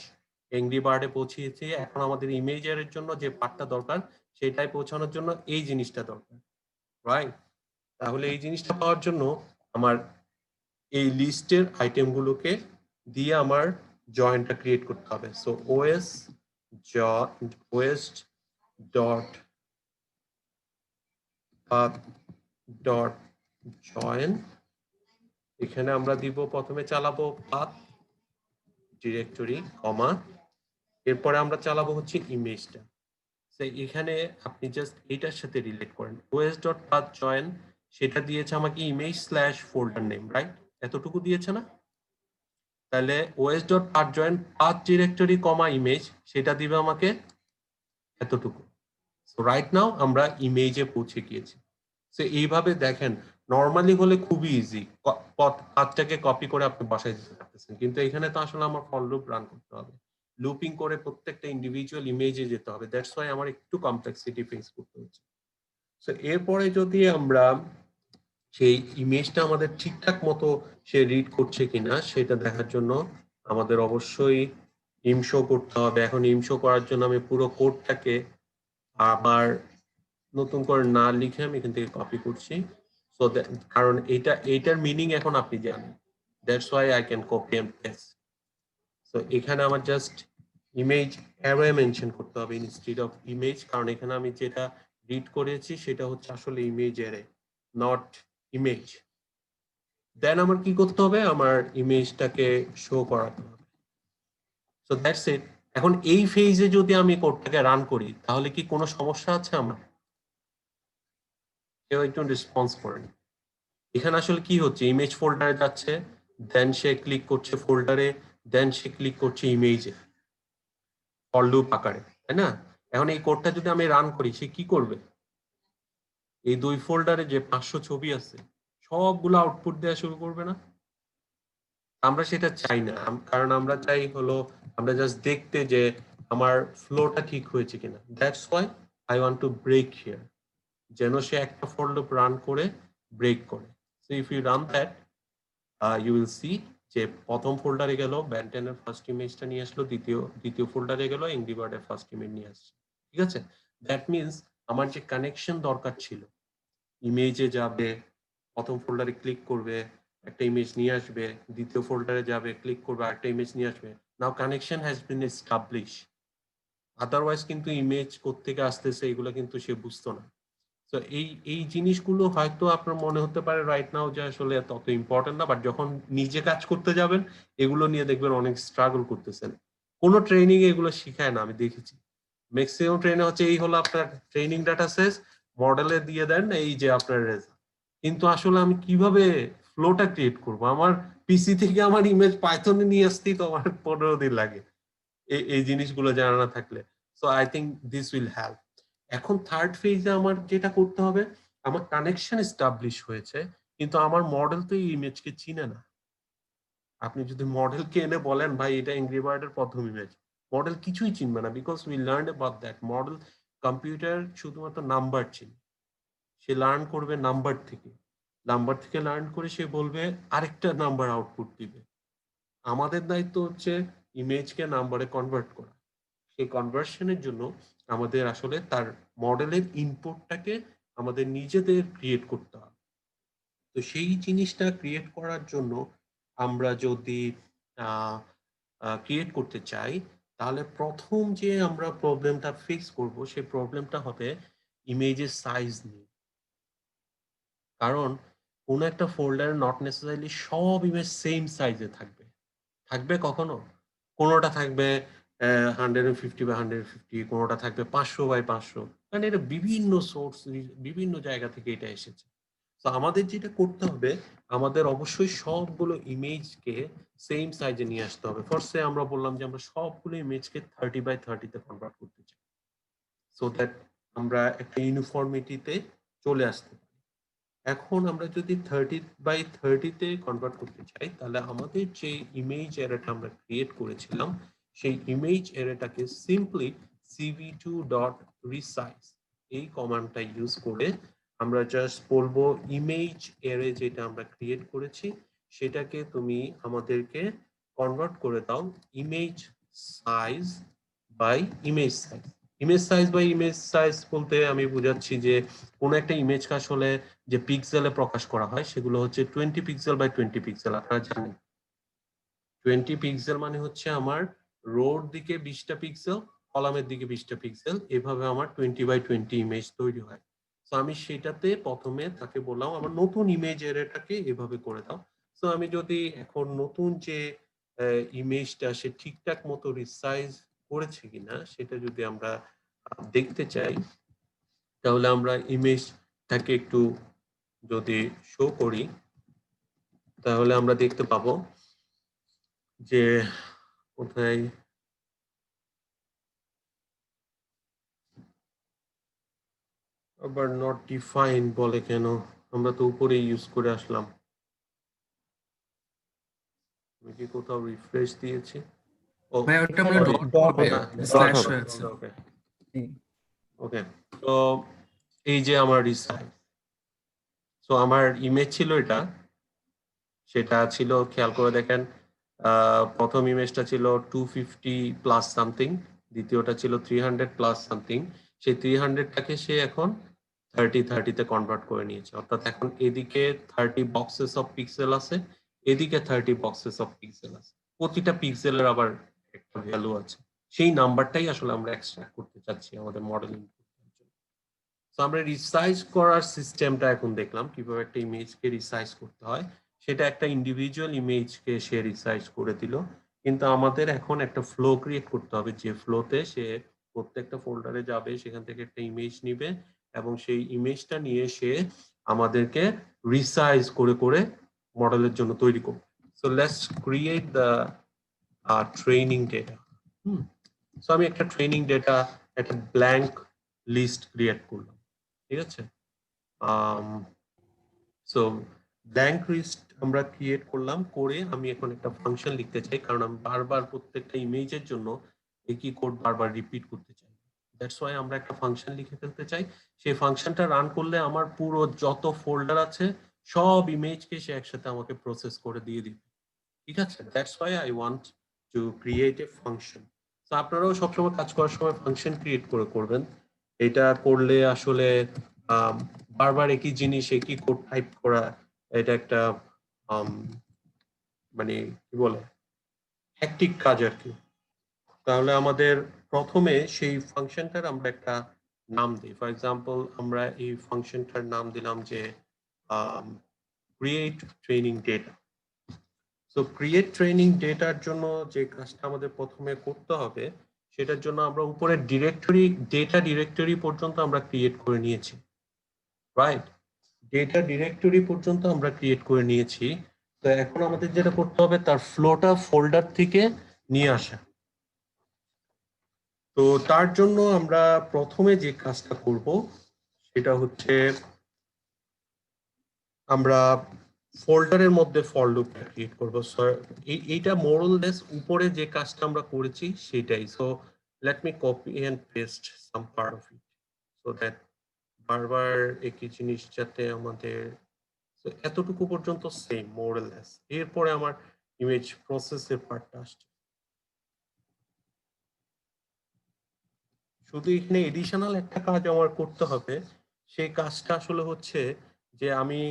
অ্যাংরি বার্ডে পৌঁছিয়েছি। এখন আমাদের ইমেজের জন্য যে পার্টটা দরকার সেটাই পৌঁছানোর জন্য এই জিনিসটা দরকার, রাইট? তাহলে এই জিনিসটা পাওয়ার জন্য আমার এই লিস্টের আইটেমগুলোকে দিয়ে আমার জয়েন্টটা ক্রিয়েট করতে হবে। So os dot path dot join, এখানে আমরা দিব, প্রথমে চালাবো পাথ ডিরেক্টরি কমা, এরপরে আমরা চালাবো হচ্ছে ইমেজটা। এখানে আপনি জাস্ট এটার সাথে রিলেট করেন, os.path.join সেটা দিয়েছে আমাকে image slash folder name, right? এতটুকু দিয়েছে না? তাহলে os.path.join পাথ ডিরেক্টরি কমা ইমেজ সেটা দিবে আমাকে এতটুকু। সো রাইট নাও আমরা ইমেজে পৌঁছে গিয়েছি। সো এইভাবে দেখেন, নর্মালি হলে খুবই ইজি, পাথটাকে কপি করে আপনি বসাই দিতে পারতেছেন, কিন্তু এখানে তো আসলে আমার ফর লুপ রান করতে হবে, লুপিং করে প্রত্যেকটা ইন্ডিভিজুয়াল ইমেজে যেতে হবে। দ্যাটস ওয়াই আমার একটু কমপ্লেক্সিটি ফেস করতে হচ্ছে। সো এরপরে যদি আমরা সেই ইমেজটা আমাদের ঠিকঠাক মতো সে রিড করছে কিনা সেটা দেখার জন্য আমাদের অবশ্যই ইমশো করতে হবে। এখন ইমশো করার জন্য আমি পুরো কোডটাকে আবার নতুন করে না লিখে আমি এখান থেকে কপি করছি। সো কারণ এইটার মিনিং এখন আপনি জানেন, that's why I can copy and paste. So এখানে আমার জাস্ট ইমেজ অ্যারে মেনশন করতে হবে ইনস্টেড অফ ইমেজ, কারণ এখানে আমি যেটা রিড করেছি সেটা হচ্ছে আসলে ইমেজ অ্যারে, নট ইমেজ। দেন আমার কি করতে হবে, আমার ইমেজটাকে শো করাতে হবে। So that's it. এখন এই ফেজে যদি আমি কোডটাকে রান করি তাহলে কি কোনো সমস্যা আছে আমার? কেউ একটু রেসপন্স করেন। এখানে আসলে কি হচ্ছে, ইমেজ ফোল্ডারে যাচ্ছে, দেন সে ক্লিক করছে ফোল্ডারে, দেন সে ক্লিক করছে ইমেজে ফর লুপ আকারে, তাই না? এখন এই কোডটা যদি আমি রান করি সে কি করবে? এই দুই ফোল্ডারে যে 500 ছবি আছে সবগুলো আউটপুট দেওয়া শুরু করবে না? আমরা সেটা চাই না, কারণ আমরা চাই হলো আমরা জাস্ট দেখতে যে আমার ফ্লোটা ঠিক হয়েছে কিনা। That's why I want to break here, যেন সে একটা ফর লুপ রান করে ব্রেক করে। So if you run that you will see যে প্রথম ফোল্ডারে গেল ব্যান্টেনের ফার্স্ট ইমেজটা নিয়ে আসলো, দ্বিতীয় ফোল্ডারে গেল এংরি বার্ডের ফার্স্ট ইমেজ নিয়ে আসছে। ঠিক আছে, দ্যাট মিনস আমার যে কানেকশন দরকার ছিল, ইমেজে যাবে, প্রথম ফোল্ডারে ক্লিক করবে, একটা ইমেজ নিয়ে আসবে, দ্বিতীয় ফোল্ডারে যাবে, ক্লিক করবে, একটা ইমেজ নিয়ে আসবে। Now connection has been establish. Otherwise কিন্তু ইমেজ কোত্থেকে আসতেছে এগুলো কিন্তু সে বুঝতো না। তো এই জিনিসগুলো হয়তো আপনার মনে হতে পারে রাইট নাও যে আসলে তত ইম্পর্টেন্ট না, বাট যখন নিজে কাজ করতে যাবেন এগুলো নিয়ে দেখবেন অনেক স্ট্রাগল করতেছেন। কোনো ট্রেনিং এগুলো শিখায় না, আমি দেখেছি ম্যাক্সিমাম ট্রেনে হচ্ছে এই হলো আপনার ট্রেনিং ডাটা শেষ, মডেলে দিয়ে দেন এই যে আপনার রেজাল্ট। কিন্তু আসলে আমি কিভাবে ফ্লোটা ক্রিয়েট করব? আমার পিসি থেকে আমার ইমেজ পাইথনে নিয়ে আসতেই তো আমার 15 দিন লাগে এই জিনিসগুলো জানা না থাকলে। So I think this will help. এখন থার্ড ফেজে আমার যেটা করতে হবে, আমার কানেকশন এস্টাবলিশ হয়েছে কিন্তু আমার মডেল তো এই ইমেজকে চিনে না। আপনি যদি মডেলকে এনে বলেন ভাই এটা এংরি বার্ডের প্রথম ইমেজ, মডেল কিছুই চিনবে না, because we learn about that model. Computer শুধুমাত্র নাম্বার চিনে, সে লার্ন করবে নাম্বার থেকে লার্ন করে সে বলবে আরেকটা নাম্বার আউটপুট দিবে। আমাদের দায়িত্ব হচ্ছে ইমেজকে নাম্বারে কনভার্ট করা। সেই কনভার্সনের জন্য আমাদের আসলে তার মডেলের ইনপুটটাকে আমাদের নিজেদের ক্রিয়েট করতে হবে। তো সেই জিনিসটা ক্রিয়েট করার জন্য আমরা যদি ক্রিয়েট করতে চাই তাহলে প্রথম যে আমরা প্রবলেমটা ফিক্স করব সেই প্রবলেমটা হবে ইমেজের সাইজ নিয়ে। কারণ কোনো একটা ফোল্ডারে নট নেসেসারিলি সব ইমেজ সেম সাইজে থাকবে কখনো কোনোটা থাকবে 150 by 150, কোনোটা থাকবে 500 by 500, কারণ এটা বিভিন্ন সোর্স বিভিন্ন জায়গা থেকে এটা এসেছে। তো আমাদের যেটা করতে হবে, আমাদের অবশ্যই সবগুলো ইমেজকে সেম সাইজে নিয়ে আসতে হবে। ফার্স্টে আমরা বললাম যে আমরা সবগুলো ইমেজকে 30 by 30 তে কনভার্ট করতে চাই, সো দ্যাট আমরা একটা ইউনিফর্মিটিতে চলে আসতে পারি। এখন আমরা যদি 30 by 30 তে কনভার্ট করতে চাই তাহলে আমাদের যে ইমেজ অ্যারেটা আমরা ক্রিয়েট করেছিলাম সেই ইমেজ অ্যারেটাকে সিম্পলি cv2.resize এই কমান্ডটা ইউজ করে আমরা জাস্ট বলবো ইমেজ অ্যারে যেটা আমরা ক্রিয়েট করেছি সেটাকে তুমি আমাদেরকে কনভার্ট করে দাও image size by image size. Image size বলতে আমি বুঝাচ্ছি যে কোন একটা ইমেজকে আসলে যে পিক্সেলে প্রকাশ করা হয় সেগুলো হচ্ছে 20 পিক্সেল বাই 20 পিক্সেল। আপনারা জানেন 20 পিক্সেল মানে হচ্ছে আমার রোর দিকে 20টা পিক্সেল, কলামের দিকে 20টা পিক্সেল, এভাবে আমার 20 বাই 20 ইমেজ তৈরি হয়। তো আমি সেটাতে প্রথমে তাকে বললাম আমার নতুন ইমেজ এটাকে এভাবে করে দাও। তো আমি যদি এখন নতুন যে ইমেজটা সে ঠিকঠাক মতো রিসাইজ করেছে কিনা সেটা যদি আমরা দেখতে চাই তাহলে আমরা ইমেজটাকে একটু যদি শো করি তাহলে আমরা দেখতে পাবো যে কোথায় আবার নট ডিফাইন বলে কেন, আমরা তো উপরে ইউজ করে আসলাম। আমি কি কোথাও রিফ্রেশ দিয়েছি? ভাই ওটা মনে Dot ডট হবে হবে, স্ল্যাশ dot হয়ে আছে। ওকে হুম। ওকে, তো এই যে আমার রিসাইজ, সো আমার ইমেজ ছিল এটা, সেটা ছিল খেয়াল করে দেখেন প্রথম ইমেজটা ছিল 250 প্লাস সামথিং, দ্বিতীয়টা ছিল 300 প্লাস সামথিং। সেই 300টাকে সে এখন 30তে কনভার্ট করে নিয়েছে, অর্থাৎ এখন এদিকে 30 বক্সেস অফ পিক্সেল আছে, এদিকে 30 বক্সেস অফ পিক্সেল আছে, প্রতিটা পিক্সেলের আবার একটা ভ্যালু আছে। সেই নাম্বারটাই আসলে আমরা এক্সট্রাক্ট করতে চাচ্ছি আমাদের মডেলিং। তো আমরা রিসাইজ করার সিস্টেমটা এখন দেখলাম কিভাবে একটা ইমেজকে রিসাইজ করতে হয়। সেটা একটা ইন্ডিভিজুয়াল ইমেজকে সে রিসাইজ করে দিল, কিন্তু আমাদের এখন একটা ফ্লো ক্রিয়েট করতে হবে, যে ফ্লোতে সে প্রত্যেকটা ফোল্ডারে যাবে, সেখান থেকে একটা ইমেজ নিবে এবং সেই ইমেজটা নিয়ে সে আমাদেরকে রিসাইজ করে করে মডেলের জন্য তৈরি করবে। So let's create the training data. So আমি একটা ট্রেনিং ডেটা, একটা ব্ল্যাঙ্ক লিস্ট ক্রিয়েট করলাম, ঠিক আছে। সো ব্ল্যাঙ্ক লিস্ট আমরা ক্রিয়েট করলাম, করে আমি এখন একটা ফাংশন লিখতে চাই, কারণ আমি বারবার প্রত্যেকটা ইমেজের জন্য একই কোড বারবার রিপিট করতে চাই। দ্যাটস ওয়াই আমরা একটা ফাংশন লিখে ফেলতে চাই। সেই ফাংশনটা রান করলে আমার পুরো যত ফোল্ডার আছে সব ইমেজকে সে একসাথে আমাকে প্রসেস করে দিয়ে দিবে, ঠিক আছে। That's why I want to create a function. তো আপনারাও সবসময় কাজ করার সময় ফাংশন ক্রিয়েট করে করবেন। এটা করলে আসলে বারবার একই জিনিস একই কোড টাইপ করা, এটা একটা মানে কি বলে হ্যাকটিক কাজ আর কি। তাহলে আমাদের প্রথমে সেই ফাংশনটার আমরা একটা নাম দিই। ফর এক্সাম্পল আমরা এই ফাংশনটার নাম দিলাম যে create training data. So create training ডেটার জন্য যে কাজটা আমাদের প্রথমে করতে হবে, সেটার জন্য আমরা উপরে ডিরেক্টরি, ডেটা ডিরেক্টরি পর্যন্ত আমরা ক্রিয়েট করে নিয়েছি, রাইট। ডেটা ডিরেক্টরি পর্যন্ত আমরা ক্রিয়েট করে নিয়েছি। তো এখন আমাদের যেটা করতে হবে, তার ফ্লোটা ফোল্ডার থেকে নিয়ে আসা। তো তার জন্য আমরা প্রথমে যে কাজটা করব সেটা হচ্ছে আমরা ফোল্ডারের মধ্যে ফর লুপটা ক্রিয়েট করব। এইটা মোরলেস উপরে যে কাজটা আমরা করেছি সেটাই। So let me copy and paste some part of it so that বারবার একই জিনিস যাতে আমাদের, এতটুকু পর্যন্ত সেম মোরলেস। এরপরে আমার ইমেজ প্রসেসের পার্টটা আসছে। শুধু এখানে এডিশনাল একটা কাজ আমার করতে হবে, সেই কাজটা আসলে হচ্ছে যে আমি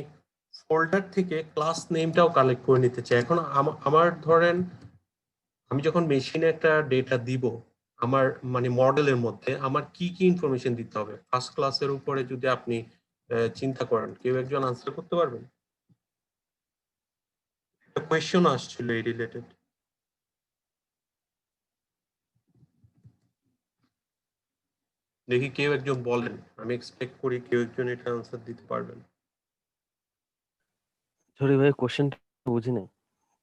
ফোল্ডার থেকে ক্লাস নেমটাও কালেক্ট করে নিতে চাই। এখন আমার ধরেন আমি যখন মেশিনে একটা ডেটা দিব, আমার মানে মডেলের মধ্যে আমার কি কি ইনফরমেশন দিতে হবে, ফার্স্ট ক্লাসের উপরে যদি আপনি চিন্তা করেন, কেউ একজন আনসার করতে পারবেন? একটা কোয়েশ্চন আসছিল এই রিলেটেড। দেখি কেউ একজন বলেন, আমি এক্সপেক্ট করি কেউ একজন এটা আনসার দিতে পারবেন। সরি ভাই, কোশ্চেনটা বুঝি নাই।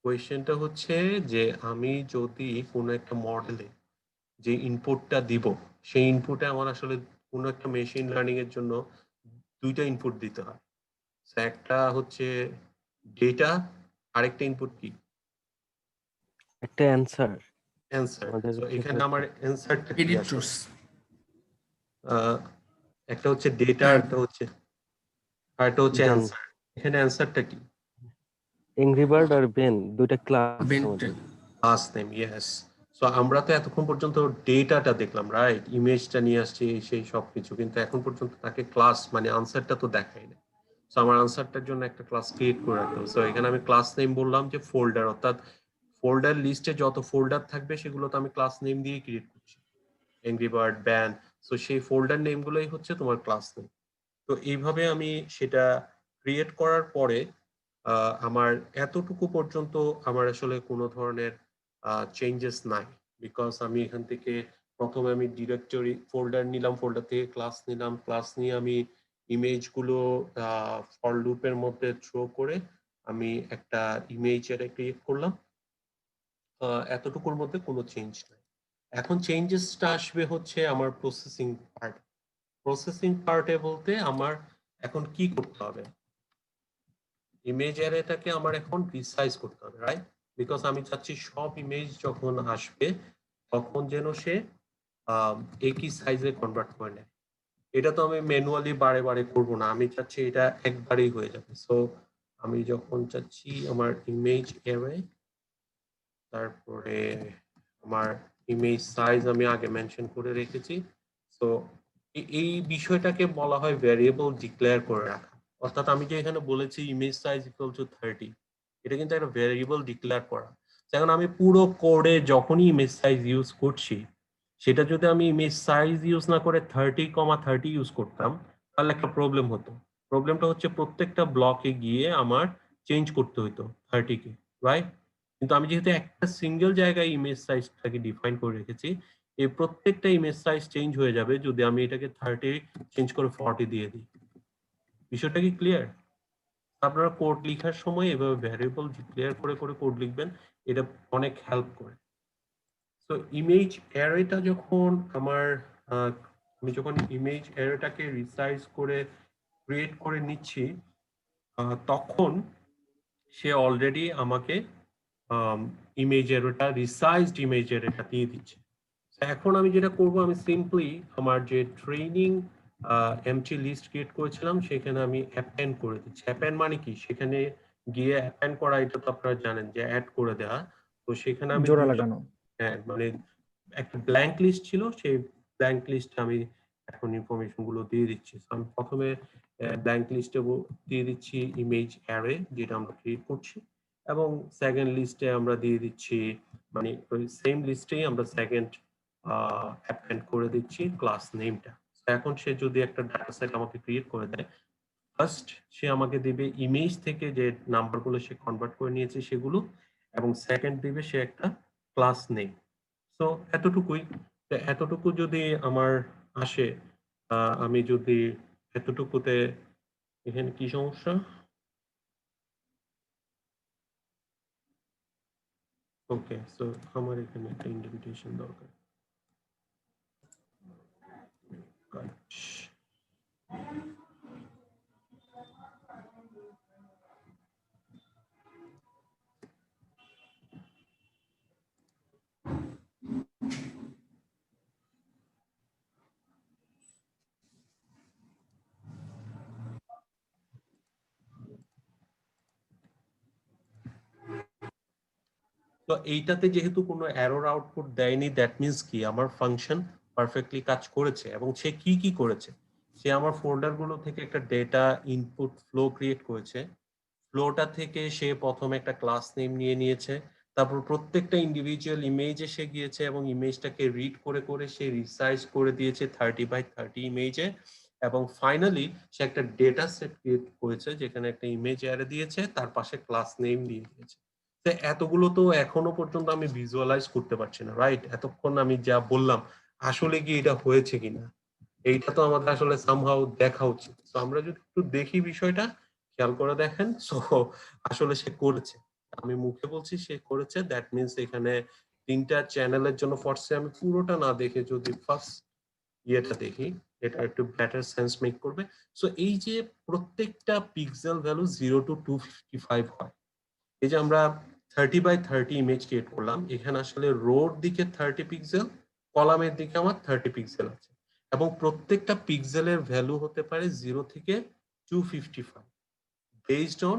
কোয়েশ্চেনটা হচ্ছে যে আমি যদি কোনো একটা মডেলে যে ইনপুটটা দিব, সেই ইনপুটে আমার আসলে কোনো একটা মেশিন লার্নিং এর জন্য দুইটা ইনপুট দিতে হয়। একটা হচ্ছে ডেটা, আরেকটা ইনপুট কি? একটা অ্যানসার। অ্যানসার। আমাদের তো এখানে আমার অ্যানসারটা কি এডিট আসলে? টুলস। একটা হচ্ছে ডেটা, হ্যাঁ। একটা হচ্ছে Ben. অ্যানসার। এখানে অ্যানসারটা কি? এংরি বার্ড আর বেন দুইটা ক্লাস বেন আমাদের। Class name, yes. সো আমরা তো এতক্ষণ পর্যন্ত ডেটাটা দেখলাম, রাইট, ইমেজটা নিয়ে আসছি সেই সবকিছু, কিন্তু এখন পর্যন্ত তাকে ক্লাস মানে আনসারটা তো দেখাই না। সো আমার আনসারটার জন্য একটা ক্লাস ক্রিয়েট করে রাখতে হবে। সো এখানে আমি ক্লাস নেম বললাম যে ফোল্ডার, অর্থাৎ ফোল্ডার লিস্টে যত ফোল্ডার থাকবে সেগুলো তো আমি ক্লাস নেম দিয়ে ক্রিয়েট করছি, এংরি বার্ড, ব্যান। সো সেই ফোল্ডার নেমগুলোই হচ্ছে তোমার ক্লাস নেম। তো এইভাবে আমি সেটা ক্রিয়েট করার পরে আমার এতটুকু পর্যন্ত আমার আসলে কোনো ধরনের চেঞ্জেস নাই, বিকজ আমি এখান থেকে প্রথমে আমি ডিরেক্টরি ফোল্ডার নিলাম, ফোল্ডার থেকে ক্লাস নিলাম, ক্লাস নিয়ে আমি ইমেজগুলো ফর লুপের মধ্যে থ্রো করে আমি একটা ইমেজ এটা ক্রিয়েট করলাম। এতটুকুর মধ্যে কোনো চেঞ্জ নাই। এখন চেঞ্জেসটা আসবে হচ্ছে আমার প্রসেসিং পার্ট। প্রসেসিং পার্টে বলতে আমার এখন কি করতে হবে, ইমেজ অ্যারেটাকে আমার এখন রিসাইজ করতে হবে, রাইট। বিকজ আমি চাচ্ছি সব ইমেজ যখন আসবে তখন যেন সে একই সাইজে কনভার্ট করে নেয়। এটা তো আমি ম্যানুয়ালি বারে বারে করব না, আমি চাচ্ছি এটা একবারেই হয়ে যাবে। সো আমি যখন চাচ্ছি আমার ইমেজ অ্যারে, তারপরে আমার ইমেজ সাইজ আমি আগে মেনশন করে রেখেছি। সো এই বিষয়টাকে বলা হয় ভ্যারিয়েবল ডিক্লেয়ার করে রাখা। অর্থাৎ আমি যে এখানে বলেছি ইমেজ সাইজ ইকুয়াল টু 30, এটা কিন্তু একটা ভ্যারিয়েবল ডিক্লেয়ার করা। এখন আমি পুরো কোডে যখনই ইমেজ সাইজ ইউজ করছি, সেটা যদি আমি ইমেজ সাইজ ইউজ না করে 30,30 ইউজ করতাম, তাহলে একটা প্রবলেম হতো। প্রবলেমটা হচ্ছে প্রত্যেকটা ব্লকে গিয়ে আমার চেঞ্জ করতে হতো 30কে, রাইট? কিন্তু আমি যেহেতু একটা সিঙ্গেল জায়গায় ইমেজ সাইজটাকে ডিফাইন করে রেখেছি, এই প্রত্যেকটা ইমেজ সাইজ চেঞ্জ হয়ে যাবে যদি আমি এটাকে 30 চেঞ্জ করে 40 দিয়ে দিই। বিষয়টা কি ক্লিয়ার? আপনারা কোড লেখার সময় এভাবে ভ্যারিয়েবল ডিক্লেয়ার করে করে কোড লিখবেন, এটা অনেক হেল্প করে। তো ইমেজ অ্যারেটা যখন আমি যখন ইমেজ অ্যারেটাকে রিসাইজ করে ক্রিয়েট করে নিচ্ছি, তখন সে অলরেডি আমাকে ইমেজ অ্যারেটা, রিসাইজড ইমেজ অ্যারেটা দিয়ে দিচ্ছে। এখন আমি যেটা করব, আমি সিম্পলি আমার যে ট্রেনিং এমটি লিস্ট ক্রিয়েট করেছিলাম সেখানে আমি অ্যাপেন্ড করে দিচ্ছি। অ্যাপেন্ড মানে কি? সেখানে গিয়ে অ্যাপেন্ড করা, এটা তো আপনারা জানেন যে অ্যাড করে দেওয়া। তো সেখানে আমি জোড়া লাগানো। হ্যাঁ, মানে একটা ব্ল্যাঙ্ক লিস্ট ছিল, সেই ব্ল্যাঙ্ক লিস্টে আমি এখন ইনফরমেশন গুলো দিয়ে দিচ্ছি। আমি প্রথমে ব্ল্যাঙ্ক লিস্টে দিয়ে দিচ্ছি ইমেজ অ্যারে, যেটা আমরা ক্রিয়েট করছি, এবং সেকেন্ড লিস্টে আমরা দিয়ে দিচ্ছি, মানে ওই সেম লিস্টেই আমরা সেকেন্ড অ্যাপেন্ড করে দিচ্ছি ক্লাস নেমটা। এখন সে যদি একটা ডাটা সেট আমাকে ক্রিয়েট করে দেয়, ফার্স্ট সে আমাকে দিবে ইমেজ থেকে যে নাম্বারগুলো সে কনভার্ট করে নিয়েছে সেগুলো, এবং সেকেন্ড দিবে সে একটা ক্লাস নেম। সো এতটুকুই। এতটুকু যদি আমার আসে, আমি যদি এতটুকুতে, এখানে কি সমস্যা? ওকে, সো আমার এখানে একটা ইন্ডেন্টেশন দরকার। তো এইটাতে যেহেতু কোনো এরর আউটপুট দেয়নি, দ্যাট মিন্স কি আমার ফাংশন পারফেক্টলি কাজ করেছে। এবং সে কি কি করেছে, সে আমার ফোল্ডার গুলো থেকে একটা ডেটা ইনপুট ফ্লো ক্রিয়েট করেছে। ফ্লোটা থেকে সে প্রথমে একটা ক্লাস নেম নিয়ে নিয়েছে, তারপর প্রত্যেকটা ইন্ডিভিজুয়াল ইমেজে সে গিয়েছে এবং ইমেজটাকে রিড করে করে সে রিসাইজ করে দিয়েছে 30x30 ইমেজে, এবং ফাইনালি সে একটা ডেটা সেট ক্রিয়েট করেছে যেখানে একটা ইমেজ অ্যারে দিয়েছে, তার পাশে ক্লাস নেম দিয়ে দিয়েছে। এতগুলো তো এখনো পর্যন্ত আমি ভিজুয়ালাইজ করতে পারছি না, রাইট? এতক্ষণ আমি যা বললাম আসলে কি এটা হয়েছে কিনা, এইটা তো আমাদের আসলে সামহাউ দেখা উচিত। তো আমরা যদি একটু দেখি বিষয়টা, খেয়াল করে দেখেন। সো আসলে সে করেছে, আমি মুখে বলছি সে করেছে, দ্যাট মিনস এখানে 3টা চ্যানেলের জন্য ফরসে আমি পুরোটা না দেখে যদি ফার্স্ট ইয়েটা দেখি, এটা একটু বেটার সেন্স মেক করবে। সো এই যে প্রত্যেকটা পিক্সেল ভ্যালু 0 to 255 হয়। এই যে আমরা 30x30 ইমেজ ক্রিয়েট করলাম, এখানে আসলে রোর দিকে 30 পিক্সেল, কলামের দিকে আমার 30 পিক্সেল আছে, এবং প্রত্যেকটা পিক্সেলের ভ্যালু হতে পারে 0 থেকে 255 based on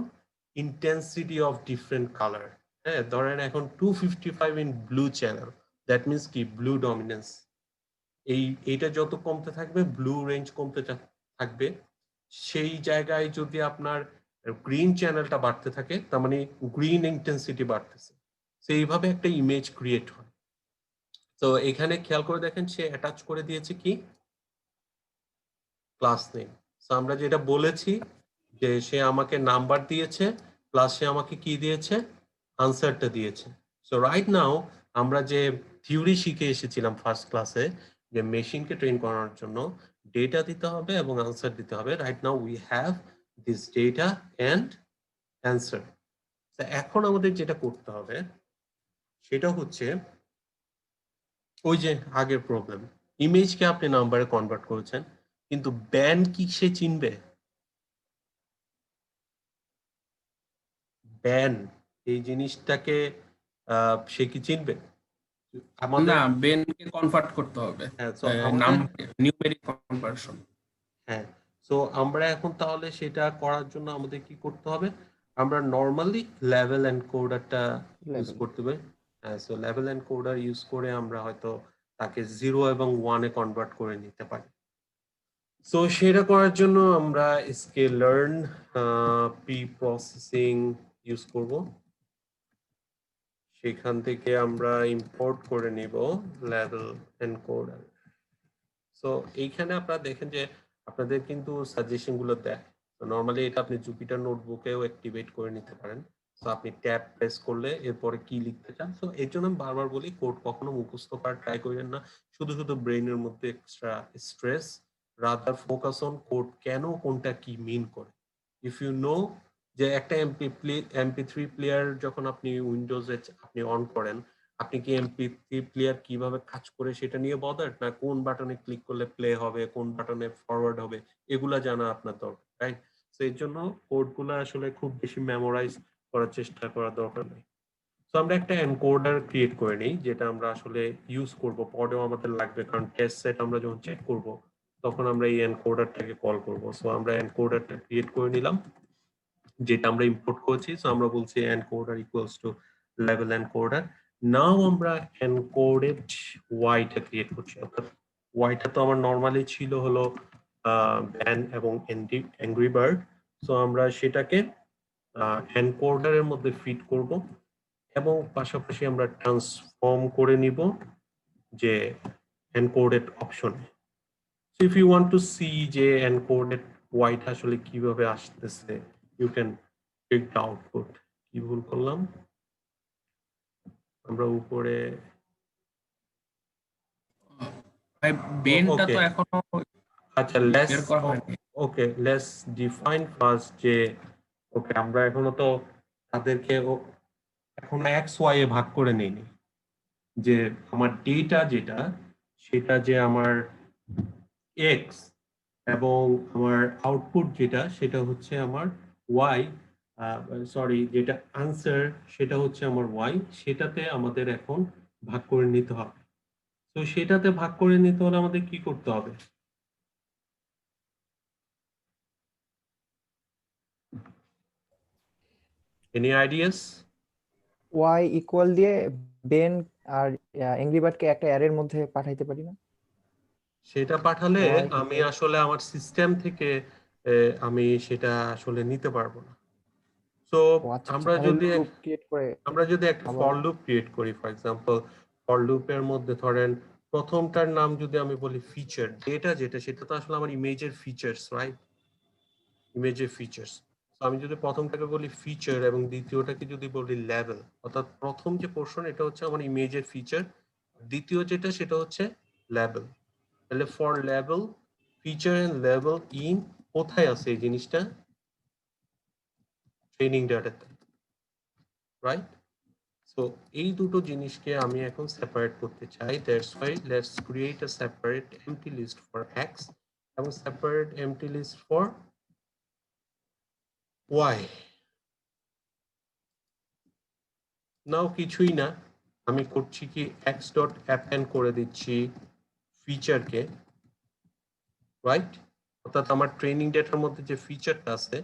intensity of different colour. হ্যাঁ, ধরেন এখন 255 in blue channel, that means কি ব্লু ডমিনেন্স। এইটা যত কমতে থাকবে, ব্লু রেঞ্জ কমতে থাকবে। সেই জায়গায় যদি আপনার গ্রিন চ্যানেলটা বাড়তে থাকে, তার মানে গ্রিন ইন্টেন্সিটি বাড়তেছে। তো এইভাবে একটা ইমেজ ক্রিয়েট হয়। তো এখানে খেয়াল করে দেখেন সে অ্যাটাচ করে দিয়েছে কি ক্লাস নেম। তো আমরা যেটা বলেছি যে সে আমাকে নাম্বার দিয়েছে, প্লাস সে আমাকে কি দিয়েছে, আনসারটা দিয়েছে। সো রাইট নাও আমরা যে থিওরি শিখে এসেছিলাম ফার্স্ট ক্লাসে, যে মেশিনকে ট্রেন করানোর জন্য ডেটা দিতে হবে এবং আনসার দিতে হবে। Right now we have this data and answer. এখন আমাদের যেটা করতে হবে সেটা হচ্ছে ওই যে আগের প্রবলেম, ইমেজকে আপনি নাম্বারে কনভার্ট করেছেন, কিন্তু ব্যান্ড কি সে চিনবে? ব্যান এই জিনিসটাকে সে কি চিনবে? আমাদের না, বেনকে কনভার্ট করতে হবে হ্যাঁ, so আমাদের নিউমেরিক কনভার্সন। হ্যাঁ, সো আমরা এখন তাহলে সেটা করার জন্য আমাদের কি করতে হবে, আমরা নর্মালি লেভেল এনকোডারটা ইউজ Level. করতে হবে। হ্যাঁ, সো লেভেল এনকোডার ইউজ করে আমরা হয়তো তাকে 0 এবং 1 এ কনভার্ট করে নিতে পারি। সো সেটা করার জন্য আমরা sklearn প্রি প্রসেসিং ইউজ করব। সেখান থেকে আমরা ইম্পোর্ট করে নিব লেভেল এনকোডার। সো এইখানে আপনারা দেখেন যে আপনাদের কিন্তু সাজেশন গুলো দেয়। তো নরমালি এটা আপনি জুপিটার নোটবুকেও অ্যাক্টিভেট করে নিতে পারেন। সো আপনি ট্যাব প্রেস করলে এরপরে কি লিখতে চান। সো এর জন্য আমি বারবার বলি কোড কখনো মুখস্থ করার ট্রাই করেন না, শুধু শুধু ব্রেইনের মধ্যে extra stress, rather focus on code কেন কোনটা কি মিন করে। ইফ ইউ নো যে একটা এমপি3 প্লেয়ার যখন আপনি উইন্ডোজে আপনি অন করেন, আপনি কি এমপি3 প্লেয়ার কিভাবে কাজ করে সেটা নিয়ে বদার, না কোন বাটনে ক্লিক করলে প্লে হবে, কোন বাটনে ফরওয়ার্ড হবে, এগুলা জানা আপনার দরকার, রাইট? সো এর জন্য কোডগুলো আসলে খুব বেশি মেমোরাইজ করার চেষ্টা করার দরকার নেই। সো আমরা একটা এনকোডার ক্রিয়েট করে নিই যেটা আমরা আসলে ইউজ করব, পরেও আমাদের লাগবে, কারণ টেস্ট সেট আমরা যখন চেক করব তখন আমরা এই এনকোডারটাকে কল করব। সো আমরা এনকোডারটা ক্রিয়েট করে নিলাম যেটা আমরা ইম্পোর্ট করেছি। সো আমরা বলছি encoder equals to level encoder. Now আমরা এনকোডেড ওয়াইটা ক্রিয়েট করছি, অর্থাৎ ওয়াইটা তো আমার নরমালি ছিল হলো ব্যান এবং অ্যাংরি বার্ড। সো আমরা সেটাকে এনকোডারের মধ্যে ফিট করব এবং পাশাপাশি আমরা ট্রান্সফর্ম করে নিব যে এনকোডেড অপশনে। So if you want to see যে এনকোডেড ওয়াইট আসলে কিভাবে আসতেছে, you can check the output. কি ভুল করলাম, আমরা উপরে ভাই বেনটা ওকে তো এখনো আচ্ছা লেটস বের করা হয়নি। ওকে লেটস ডিফাইন ফার্স্ট যে ওকে আমরা এখনো তো তাদেরকে এখন এক্স ওয়াই এ ভাগ করে নেইনি, যে আমার ডেটা যেটা সেটা যে আমার এক্স এবং আমার আউটপুট যেটা সেটা হচ্ছে আমার ওয়াই, সরি যেটা আনসার সেটা হচ্ছে আমার ওয়াই, সেটাতে আমাদের এখন ভাগ করে নিতে হবে। তো সেটাতে ভাগ করে নিতে হলে আমাদের কি করতে হবে? Any ideas? Y ইকুয়াল দিয়ে বেন আর এংরি বার্ডকে একটা অ্যারের মধ্যে পাঠাইতে পারি না? সেটা পাঠালে Y আমি equal- আসলে আমার সিস্টেম থেকে আমি সেটা আসলে নিতে পারবো না। সো ও আচ্ছা আচ্ছা, আমরা তাহলে যদি লুপ ক্রিয়েট করে একটা আবার ফর লুপ ক্রিয়েট করি, ফর এক্সাম্পল ফর লুপের মধ্যে ধরেন প্রথমটার নাম যদি আমি বলি ফিচার, ডেটা যেটা সেটা তো আসলে আমার ইমেজের ফিচার্স, রাইট? ইমেজের ফিচার্স। আমি যদি প্রথমটাকে বলি ফিচার এবং দ্বিতীয়টাকে যদি বলি লেভেল, অর্থাৎ প্রথম যে পোর্শন এটা হচ্ছে আমার ইমেজের ফিচার, দ্বিতীয় যেটা সেটা হচ্ছে লেভেল। তাহলে for level, feature and level in কোথায় আছে এই জিনিসটা? ট্রেনিং ডাটাতে, রাইট? সো এই দুটো জিনিসকে আমি এখন সেপারেট করতে চাই। That's why let's create a separate empty list for x এবং separate empty list for y. Now কিছুই না, আমি করছি কি এক্স ডট অ্যাপেন্ড করে দিচ্ছি ফিচারকে, রাইট? অর্থাৎ আমার ট্রেনিং ডেটার মধ্যে যে ফিচারটা আছে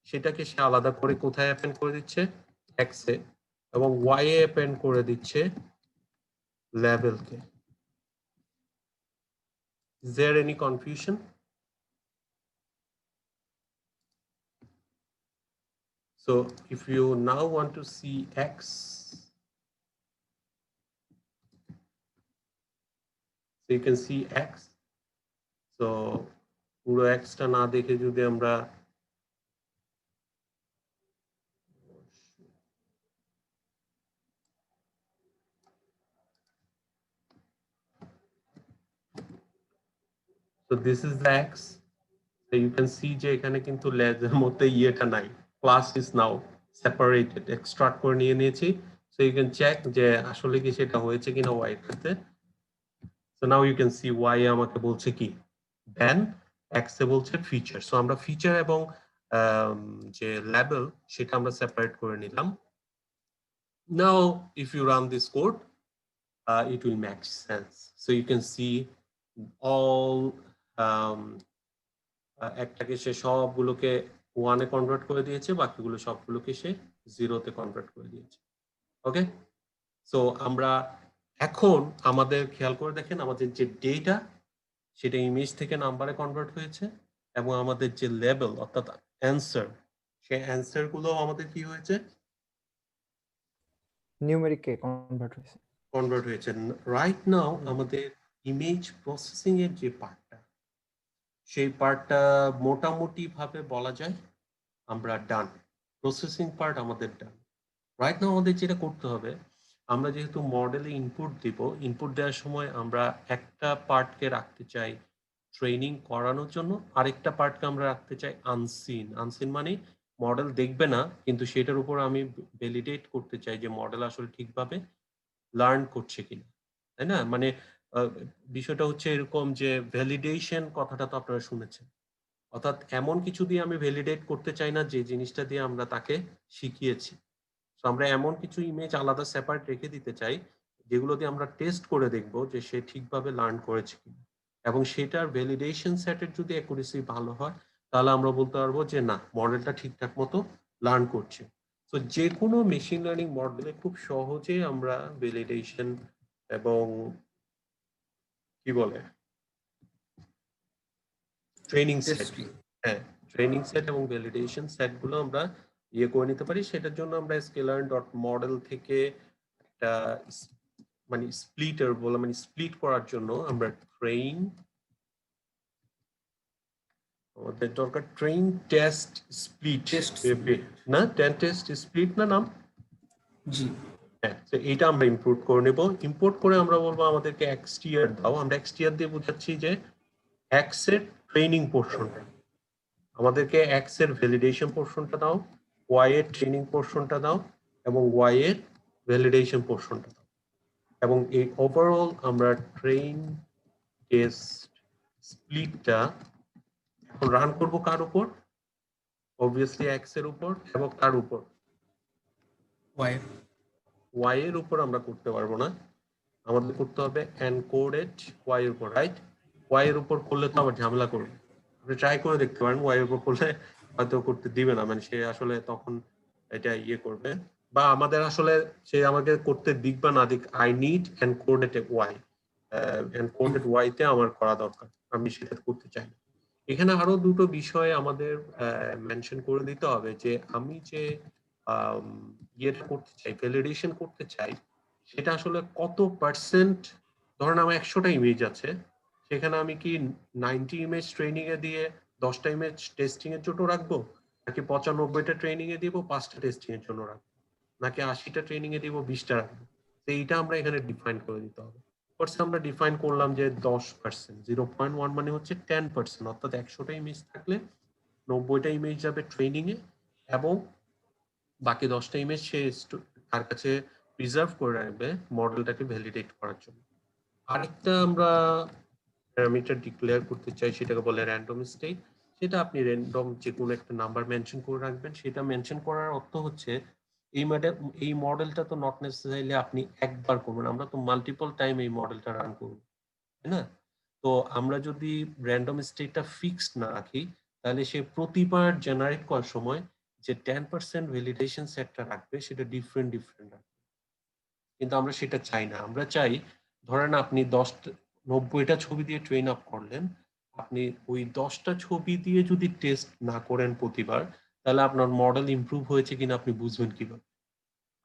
সেটাকে সে আলাদা করে কোথায় অ্যাপেন্ড করে দিচ্ছে? এক্স এ, এবং ওয়াই এ অ্যাপেন্ড করে দিচ্ছে লেভেলকে। Is there any confusion? So if you now want to see X, so you can see X. So পুরো X টা না দেখে যদি আমরা so this is the X. So you can see যে এখানে কিন্তু লেজের মধ্যে ইয়েটা নাই, class is now separated, extract করে নিয়ে নিয়েছি। So you can check যে আসলে কি সেটা হয়েছে কিনা Y এর ক্ষেত্রে। So now you can see Y আমাকে বলছে কি দেন, X এ বলছে ফিচার। সো আমরা ফিচার এবং যে লেভেল সেটা আমরা সেপারেট করে নিলাম। Now if you run this code, it will make sense. So you can see all একটাকে সে সবগুলোকে 1-এ কনভার্ট করে দিয়েছে, বাকিগুলো সবগুলোকে সে 0-তে কনভার্ট করে দিয়েছে। ওকে, সো আমরা এখন আমাদের খেয়াল করে দেখেন আমাদের যে ডেটা সেটা ইমেজ থেকে নাম্বারে কনভার্ট হয়েছে, এবং আমাদের যে লেভেল অর্থাৎ অ্যান্সার, সেই অ্যান্সার গুলো আমাদের কি হয়েছে, নিউমেরিকে কনভার্ট হয়েছে। কনভার্ট হয়েছে। রাইট নাও আমাদের ইমেজ প্রসেসিং এর যে পার্টটা, সেই পার্টটা মোটামুটি ভাবে বলা যায় আমরা ডান। প্রসেসিং পার্ট আমাদের ডান। রাইট নাও আমাদের যেটা করতে হবে, আমরা যেহেতু মডেলে ইনপুট দিব, ইনপুট দেওয়ার সময় আমরা একটা পার্টকে রাখতে চাই ট্রেনিং করানোর জন্য, আরেকটা পার্টকে আমরা রাখতে চাই আনসিন। আনসিন মানে মডেল দেখবে না, কিন্তু সেটার উপর আমি ভ্যালিডেট করতে চাই যে মডেল আসলে ঠিকভাবে লার্ন করছে কিনা, তাই না? মানে বিষয়টা হচ্ছে এরকম যে ভ্যালিডেশন কথাটা তো আপনারা শুনেছেন, অর্থাৎ এমন কিছু দিয়ে আমি ভ্যালিডেট করতে চাই না যে জিনিসটা দিয়ে আমরা তাকে শিখিয়েছি। তো আমরা এমন কিছু ইমেজ আলাদা সেপারেট রেখে দিতে চাই যেগুলো দিয়ে আমরা টেস্ট করে দেখব যে সে ঠিকভাবে লার্ন করেছে কিনা, এবং সেটার ভ্যালিডেশন সেটের যদি অ্যাকুরেসি ভালো হয় তাহলে আমরা বলতে পারবো যে না, মডেলটা ঠিকঠাক মতো লার্ন করছে। তো যে কোনো মেশিন লার্নিং মডেলে খুব সহজে আমরা ভ্যালিডেশন এবং কি বলে ট্রেনিং সেট, হ্যাঁ ট্রেনিং সেট এবং ভ্যালিডেশন সেট গুলো আমরা ইয়ে করে নিতে পারি। সেটার জন্য আমরা sklearn.model থেকে একটা মানে স্প্লিটার বলে, মানে স্প্লিট করার জন্য আমরা ট্রেন, আমাদের দরকার ট্রেন টেস্ট স্প্লিট, না টেস্ট স্প্লিট না নাম, জি হ্যাঁ। তো এটা আমরা ইম্পোর্ট করে নেব। ইম্পোর্ট করে আমরা বলবো আমাদেরকে xtr দাও। আমরা xtr দিয়ে বোঝাচ্ছি যে x এর ট্রেনিং পোর্শনটা, আমাদেরকে x এর ভ্যালিডেশন পোর্শনটা দাও, y এর ট্রেনিং পোর্শনটা দাও, এবং y এর ভ্যালিডেশন পোর্শনটা দাও। এবং এই ওভারঅল আমরা ট্রেন টেস্ট স্প্লিটটা এখন রান করব কার উপর? অবভিয়াসলি x এর উপর, এবং কার উপর? y এর উপর আমরা করতে পারবো না, আমাদের করতে হবে এনকোডেড y এর উপর, রাইট? y এর উপর করলে তো আবার ঝামেলা করবে। আপনি ট্রাই করে দেখতে পারেন, y এর উপর করলে হয়তো করতে দিবে না, মানে সে আসলে তখন এটা ইয়ে করবে, বা আমাদের আসলে সে আমাকে করতে দিক বা না দিক, I need encoded y, encoded y তে আমার করা দরকার, আমি সেটা করতে চাই না। এখানে আরো দুটো বিষয় আমাদের মেনশন করে দিতে হবে, যে আমি যে ইয়েটা করতে চাই, ভ্যালিডেশন করতে চাই, সেটা আসলে কত পার্সেন্ট। ধরেন আমার 100টা ইমেজ আছে, সেখানে আমি কি 90 ইমেজ ট্রেনিং এ দিয়ে 10টা ইমেজ টেস্টিং এর জন্য রাখবো, নাকি 95টা ট্রেনিং এ দিব 5টা টেস্টিং এর জন্য রাখবো, নাকি 80টা ট্রেনিং এ দিব 20টা রাখবো? তো এইটা আমরা এখানে ডিফাইন করে দিতে হবে। আমরা ডিফাইন করলাম যে 10%, 0.1 মানে হচ্ছে 10%, অর্থাৎ 100টা ইমেজ থাকলে 90টা ইমেজ যাবে ট্রেনিং এ, এবং বাকি 10টা ইমেজ সে তার কাছে প্রিজার্ভ করে রাখবে মডেলটাকে ভ্যালিডেট করার জন্য। আরেকটা আমরা প্যারামিটার ডিক্লেয়ার করতে চাই, সেটাকে বলে র্যান্ডম স্টেট। সেটা আপনি র্যান্ডম যে কোনো একটা নাম্বার মেনশন করে রাখবেন। সেটা মেনশন করার অর্থ হচ্ছে এই মডেলটা তো নট নেসেসারিলি আপনি একবার করবেন, আমরা তো মাল্টিপল টাইম এই মডেলটা রান করব, তাই না? তো আমরা যদি র্যান্ডম স্টেটটা ফিক্সড না রাখি, তাহলে সে প্রতিবার জেনারেট করার সময় যে 10% ভ্যালিডেশন সেটটা রাখবে সেটা ডিফারেন্ট রাখবে। কিন্তু আমরা সেটা চাই না। আমরা চাই, ধরেন আপনি 90টা ছবি দিয়ে ট্রেন আপ করলেন, আপনি ওই 10টা ছবি দিয়ে যদি টেস্ট না করেন প্রতিবার, তাহলে আপনার মডেল ইমপ্রুভ হয়েছে কিনা আপনি বুঝবেন কিভাবে?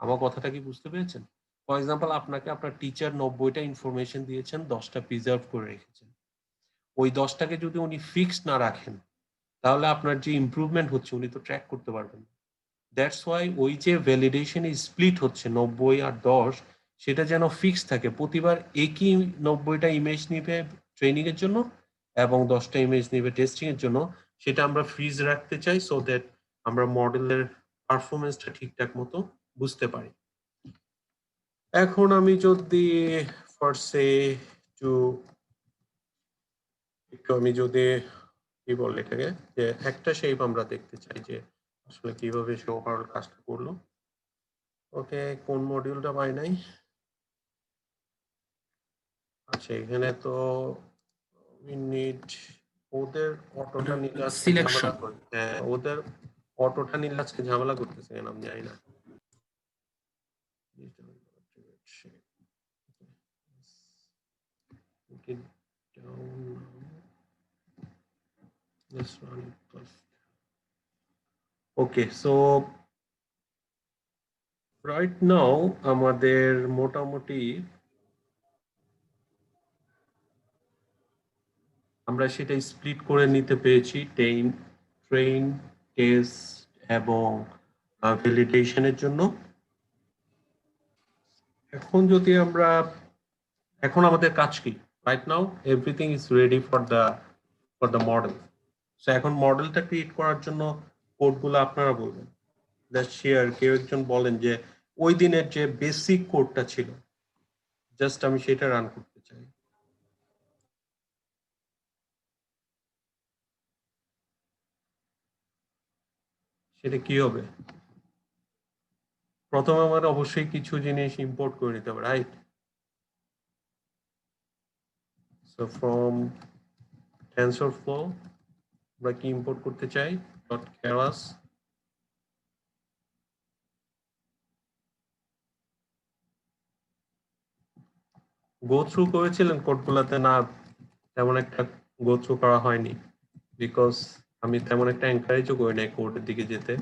আমার কথাটা কি বুঝতে পেরেছেন? ফর এক্সাম্পল, আপনাকে আপনার টিচার 90টা ইনফরমেশন দিয়েছেন, 10টা প্রিজার্ভ করে রেখেছেন। ওই 10টাকে যদি উনি ফিক্সড না রাখেন, তাহলে আপনার যে ইমপ্রুভমেন্ট হচ্ছে উনি তো ট্র্যাক করতে পারবেন না। দ্যাটস ওয়াই ওই যে ভ্যালিডেশন স্প্লিট হচ্ছে 90 আর 10, সেটা যেন ফিক্স থাকে। প্রতিবার একই 90টা ইমেজ নিবে ট্রেনিং এর জন্য এবং 10টা ইমেজ নিবে টেস্টিং এর জন্য, সেটা আমরা ফ্রিজ রাখতে চাই, সো দ্যাট আমরা মডেলের পারফরমেন্সটা ঠিকঠাক মতো বুঝতে পারি। এখন আমি যদি ফরসে টু একটু আমি যদি কি বলে এটাকে, যে একটা শেপ আমরা দেখতে চাই যে আসলে কিভাবে সে ওভারঅল কাজটা করলো। ওকে, কোন মডিউলটা পাই নাই? আচ্ছা, এখানে তো we need ওদের অটোটা নিলে আজকে Selection. ঝামেলা করে। হ্যাঁ, ওদের অটোটা নিলে আজকে ঝামেলা করতেছে কেন আমি জানি না। Get down now. Let's run it first. Okay, so right now আমাদের মোটামুটি আমরা সেটা স্প্লিট করে নিতে পেরেছি ট্রেন, টেস্ট এবং ভ্যালিডেশনের জন্য। এখন যদি আমরা এখন আমাদের কাজ কি? Right now everything is ready for the model. So এখন মডেলটা ক্রিয়েট করার জন্য কোডগুলো আপনারা বলবেন। লেটস শেয়ার, কেউ একজন বলেন যে ওই দিনের যে বেসিক কোডটা ছিল জাস্ট আমি সেটা রান করতে চাই। সেটা কি হবে? প্রথমে আমার অবশ্যই কিছু জিনিস ইম্পোর্ট করে নিতে হবে, রাইট? সো ফ্রম TensorFlow আমরা কি ইম্পোর্ট করতে চাই? .keras গো থ্রু করেছিলেন কোডগুলোতে? না, তেমন একটা গো থ্রু করা হয়নি, বিকজ আমি তেমন একটা এনকারেজও করি নাই কোডের দিকে যেতে।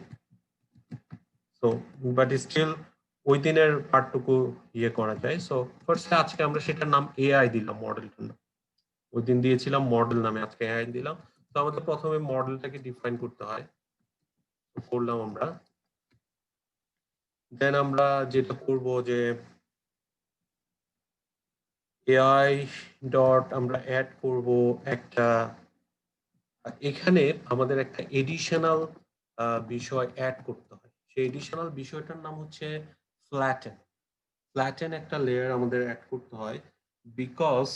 সো বাট স্টিল ওই দিনের পার্টটুকু ইয়ে করা যায়। সো ফার্স্টে আজকে আমরা সেটার নাম এআই দিলাম, মডেলটার নাম। ওই দিন দিয়েছিলাম মডেল নামে, আজকে এআই দিলাম। তো আমাদের প্রথমে মডেলটাকে ডিফাইন করতে হয়, করলাম আমরা। দেন আমরা যেটা করব যে এআই ডট আমরা অ্যাড করব একটা, এখানে আমাদের একটা এডিশনাল বিষয় অ্যাড করতে হয়। সেই এডিশনাল বিষয়টার নাম হচ্ছে ফ্ল্যাটেন একটা লেয়ার আমাদের অ্যাড করতে হয়, বিকজ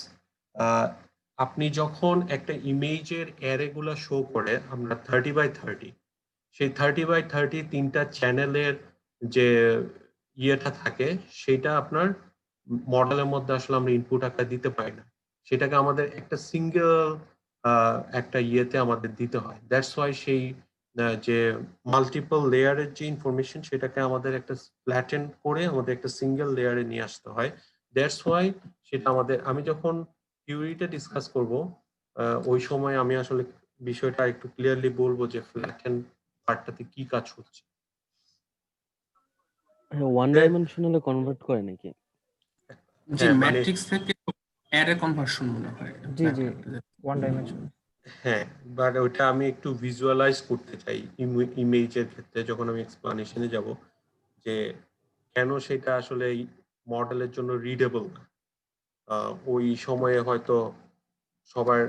আপনি যখন একটা ইমেজের অ্যারে গুলা শো করে আমরা 30x30, সেই 30x30 তিনটা চ্যানেলের যে ইয়েটা থাকে সেটা আপনার মডেলের মধ্যে আসলে আমরা ইনপুট আকারে দিতে পারি না। সেটাকে আমাদের একটা সিঙ্গেল একটা ইয়েতে আমাদের দিতে হয়। দ্যাটস ওয়াই সেই যে মাল্টিপল লেয়ারের যে ইনফরমেশন সেটাকে আমাদের একটা ফ্ল্যাটেন করে আমাদের একটা সিঙ্গেল লেয়ারে নিয়ে আসতে হয়। দ্যাটস ওয়াই সেটা আমাদের, আমি যখন থিওরিটা ডিসকাস করব ওই সময় আমি আসলে বিষয়টা একটু ক্লিয়ারলি বলবো যে ফ্ল্যাটেন পার্টটাতে কি কাজ হচ্ছে। ওয়ান ডাইমেনশনালে কনভার্ট করে নাকি? জি, হ্যাঁ, মানে ম্যাট্রিক্স থেকে অ্যারে কনভার্সন মনে হয়। জি জি, ওয়ান ডাইমেনশন। হ্যাঁ, বাট ওটা আমি একটু ভিজুয়ালাইজ করতে চাই ইমেজের ক্ষেত্রে যখন আমি এক্সপ্লানেশনে যাব, যে কেন সেটা আসলে মডেলের জন্য রিডেবল না। ওই সময়ে হয়তো সবার